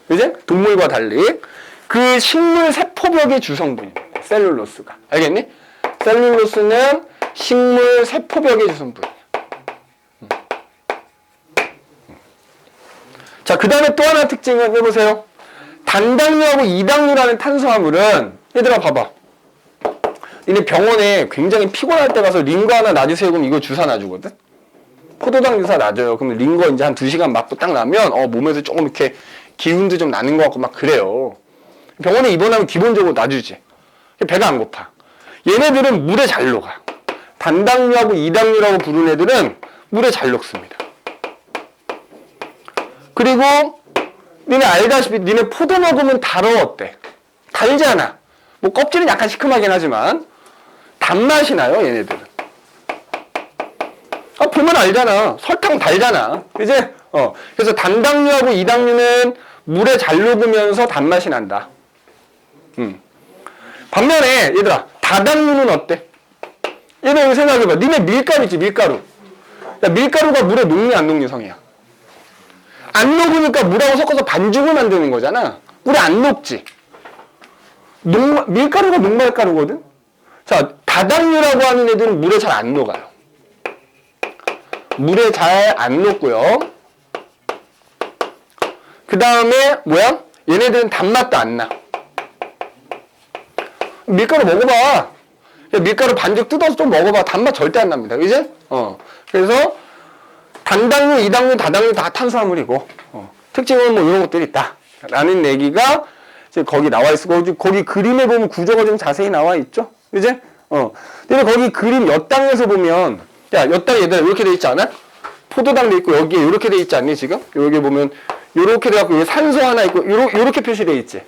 그지? 동물과 달리. 그 식물세포벽의 주성분입니다. 셀룰로스가. 알겠니? 셀룰로스는 식물세포벽의 주성분이야. 자, 그 다음에 또 하나 특징은 해보세요. 단당류하고 이당류라는 탄수화물은, 얘들아 봐봐. 니네 병원에 굉장히 피곤할 때 가서 링거 하나 놔주세요. 그럼 이거 주사 놔주거든? 포도당 주사 놔줘요. 그럼 링거 이제 한 2시간 맞고 딱 나면, 몸에서 조금 이렇게 기운도 좀 나는 것 같고 막 그래요. 병원에 입원하면 기본적으로 놔주지. 배가 안 고파. 얘네들은 물에 잘 녹아. 단당류하고 이당류라고 부르는 애들은 물에 잘 녹습니다. 그리고 니네 알다시피 니네 포도 먹으면 달어 어때? 달잖아. 뭐 껍질은 약간 시큼하긴 하지만 단맛이 나요, 얘네들은. 보면 알잖아. 설탕 달잖아. 이제 그래서 단당류하고 이당류는 물에 잘 녹으면서 단맛이 난다. 반면에 얘들아, 다당류는 어때? 얘들 여기 생각해봐. 니네 밀가루 있지, 밀가루. 야, 밀가루가 물에 녹니 안 녹니, 성이야? 안 녹으니까 물하고 섞어서 반죽을 만드는 거잖아. 물에 안 녹지. 밀가루가 녹말가루거든? 자, 다당류라고 하는 애들은 물에 잘 안 녹아요. 물에 잘 안 녹고요. 그 다음에 뭐야? 얘네들은 단맛도 안 나. 밀가루 먹어봐. 야, 밀가루 반죽 뜯어서 좀 먹어봐. 단맛 절대 안 납니다. 그지? 그래서 단당류, 이당류, 다당류 다 탄수화물이고, 특징은 뭐 이런 것들이 있다. 라는 얘기가 이제 거기 나와 있어. 거기 그림에 보면 구조가 좀 자세히 나와 있죠? 그지? 근데 거기 그림 엿당에서 보면, 야, 엿당 얘들아, 이렇게 돼 있지 않아? 포도당도 있고, 여기에 이렇게 돼 있지 않니, 지금? 여기 보면, 요렇게 돼갖고, 여기 산소 하나 있고, 요렇게 표시돼 있지?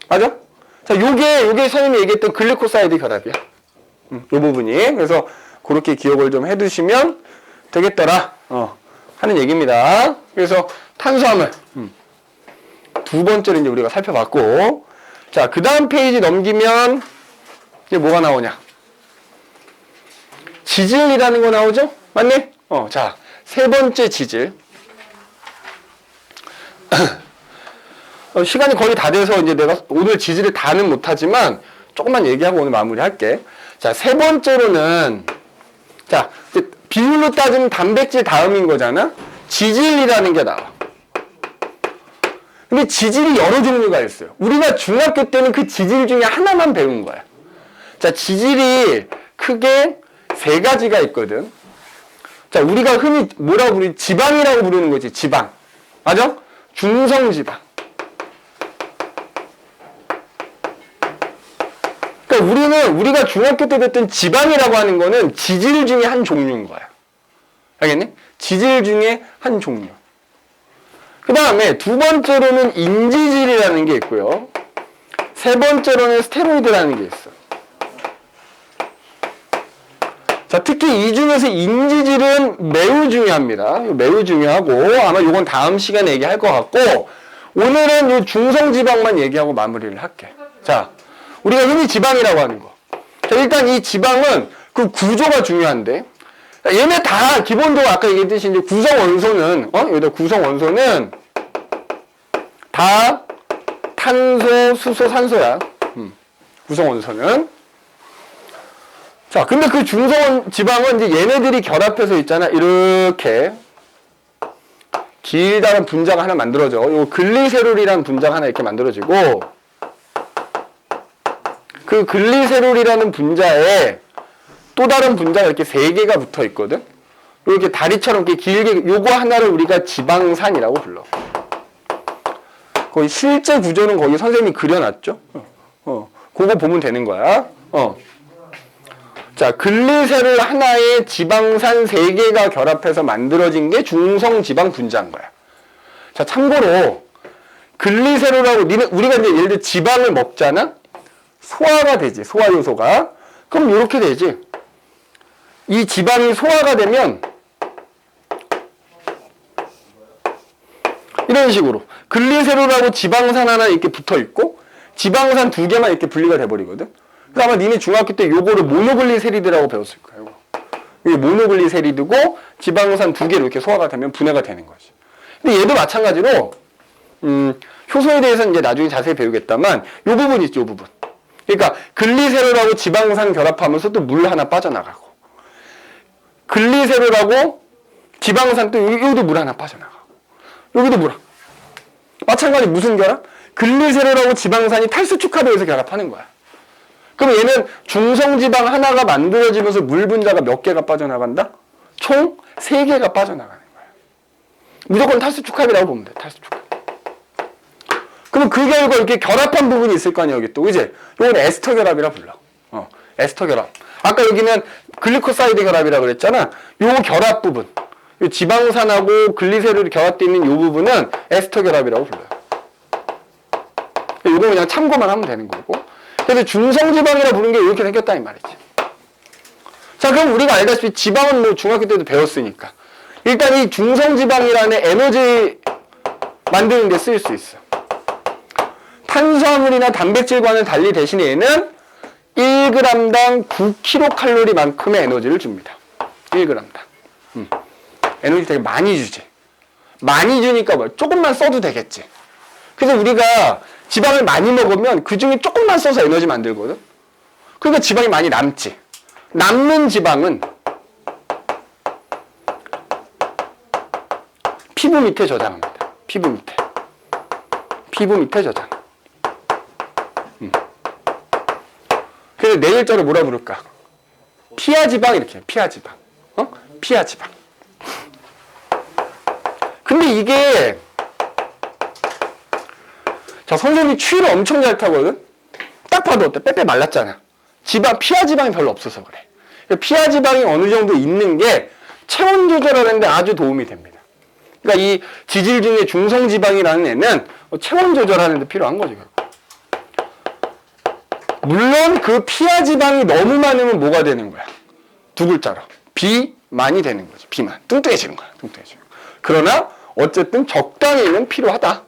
맞아? 자, 요게 선생님이 얘기했던 글리코사이드 결합이야. 요 부분이. 그래서, 그렇게 기억을 좀 해두시면 되겠더라. 하는 얘기입니다. 그래서, 탄수화물. 두 번째로 이제 우리가 살펴봤고. 자, 그 다음 페이지 넘기면, 이제 뭐가 나오냐? 지질이라는 거 나오죠? 맞니? 자, 세 번째 지질. 시간이 거의 다 돼서 이제 내가 오늘 지질을 다는 못하지만 조금만 얘기하고 오늘 마무리할게. 자, 세 번째로는, 자, 이제 비율로 따지면 단백질 다음인 거잖아? 지질이라는 게 나와. 근데 지질이 여러 종류가 있어요. 우리가 중학교 때는 그 지질 중에 하나만 배운 거야. 자, 지질이 크게 세 가지가 있거든. 자, 우리가 흔히 뭐라고 부르지? 지방이라고 부르는 거지, 지방. 맞아? 중성지방. 그러니까 우리가 중학교 때 배웠던 지방이라고 하는 거는 지질 중에 한 종류인 거야. 알겠니? 지질 중에 한 종류. 그 다음에 두 번째로는 인지질이라는 게 있고요. 세 번째로는 스테로이드라는 게 있어. 자, 특히 이 중에서 인지질은 매우 중요합니다. 매우 중요하고 아마 이건 다음 시간에 얘기할 것 같고 오늘은 이 중성지방만 얘기하고 마무리를 할게. 자, 우리가 흔히 지방이라고 하는 거. 자, 일단 이 지방은 그 구조가 중요한데 얘네 다 기본적으로 아까 얘기했듯이 이제 구성원소는 여기다 구성원소는 다 탄소, 수소, 산소야. 구성원소는. 자, 근데 그 중성 지방은 이제 얘네들이 결합해서 있잖아. 이렇게 길다란 분자가 하나 만들어져. 요 글리세롤이라는 분자가 하나 이렇게 만들어지고 그 글리세롤이라는 분자에 또 다른 분자가 이렇게 3개가 붙어 있거든. 이렇게 다리처럼 이렇게 길게 요거 하나를 우리가 지방산이라고 불러. 거기 실제 구조는 거기 선생님이 그려놨죠. 그거 보면 되는 거야. 자, 글리세롤 하나에 지방산 3개가 결합해서 만들어진 게 중성지방 분자인 거야. 자, 참고로 글리세롤하고 우리가 이제 예를 들어 지방을 먹잖아? 소화가 되지, 소화 요소가. 그럼 이렇게 되지. 이 지방이 소화가 되면 이런 식으로 글리세롤하고 지방산 하나 이렇게 붙어 있고 지방산 2개만 이렇게 분리가 돼버리거든. 그래서 아마 니네 중학교 때 요거를 모노글리세리드라고 배웠을 거야. 이게 모노글리세리드고 지방산 2개로 이렇게 소화가 되면 분해가 되는 거지. 근데 얘도 마찬가지로 효소에 대해서는 이제 나중에 자세히 배우겠다만 요 부분 있죠, 요 부분. 그러니까 글리세롤하고 지방산 결합하면서 또 물 하나 빠져나가고 글리세롤하고 지방산 또 여기도 물 하나 빠져나가고 여기도 물 하나. 마찬가지 무슨 결합? 글리세롤하고 지방산이 탈수축하도해서 결합하는 거야. 그럼 얘는 중성지방 하나가 만들어지면서 물 분자가 몇 개가 빠져나간다? 총 3개가 빠져나가는 거야. 무조건 탈수축합이라고 보면 돼. 탈수축합. 그럼 그 결과 이렇게 결합한 부분이 있을 거 아니야, 여기 또. 그지? 이건 에스터 결합이라 불러. 에스터 결합. 아까 여기는 글리코사이드 결합이라고 그랬잖아. 요 결합 부분. 요 지방산하고 글리세롤이 결합되어 있는 요 부분은 에스터 결합이라고 불러요. 이거 그냥 참고만 하면 되는 거고. 그래서 중성지방이라 부르는 게 이렇게 생겼다 이 말이지. 자, 그럼 우리가 알다시피 지방은 뭐 중학교 때도 배웠으니까. 일단 이 중성지방이라는 에너지 만드는 데 쓰일 수 있어. 탄수화물이나 단백질과는 달리 대신에 얘는 1g당 9kcal만큼의 에너지를 줍니다. 1g당. 에너지 되게 많이 주지. 많이 주니까 뭐 조금만 써도 되겠지. 그래서 우리가 지방을 많이 먹으면 그 중에 조금만 써서 에너지 만들거든. 그러니까 지방이 많이 남지. 남는 지방은 피부 밑에 저장합니다. 피부 밑에. 피부 밑에 저장. 그래서 네 글자로 뭐라 부를까? 피하지방 이렇게. 피하지방. 피하지방. 근데 이게 자, 선생님이 추위를 엄청 잘 타거든? 딱 봐도 어때? 빼빼 말랐잖아. 피하지방이 별로 없어서 그래. 피하지방이 어느 정도 있는 게 체온 조절하는 데 아주 도움이 됩니다. 그러니까 이 지질 중에 중성지방이라는 애는 체온 조절하는 데 필요한 거죠. 물론 그 피하지방이 너무 많으면 뭐가 되는 거야? 2글자로. 비만이 되는 거지. 비만. 뚱뚱해지는 거야. 뚱뚱해지는 거야. 그러나 어쨌든 적당히는 필요하다.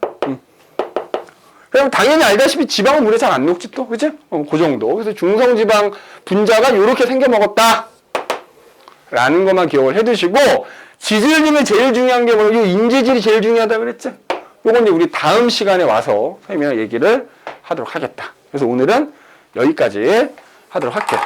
그럼 당연히 알다시피 지방은 물에 잘 안 녹지 또, 그치? 그 정도. 그래서 중성지방 분자가 이렇게 생겨 먹었다. 라는 것만 기억을 해두시고, 지질 중에 제일 중요한 게 뭐예요? 인지질이 제일 중요하다 그랬지? 요건 이제 우리 다음 시간에 와서 선생님이랑 얘기를 하도록 하겠다. 그래서 오늘은 여기까지 하도록 할게요.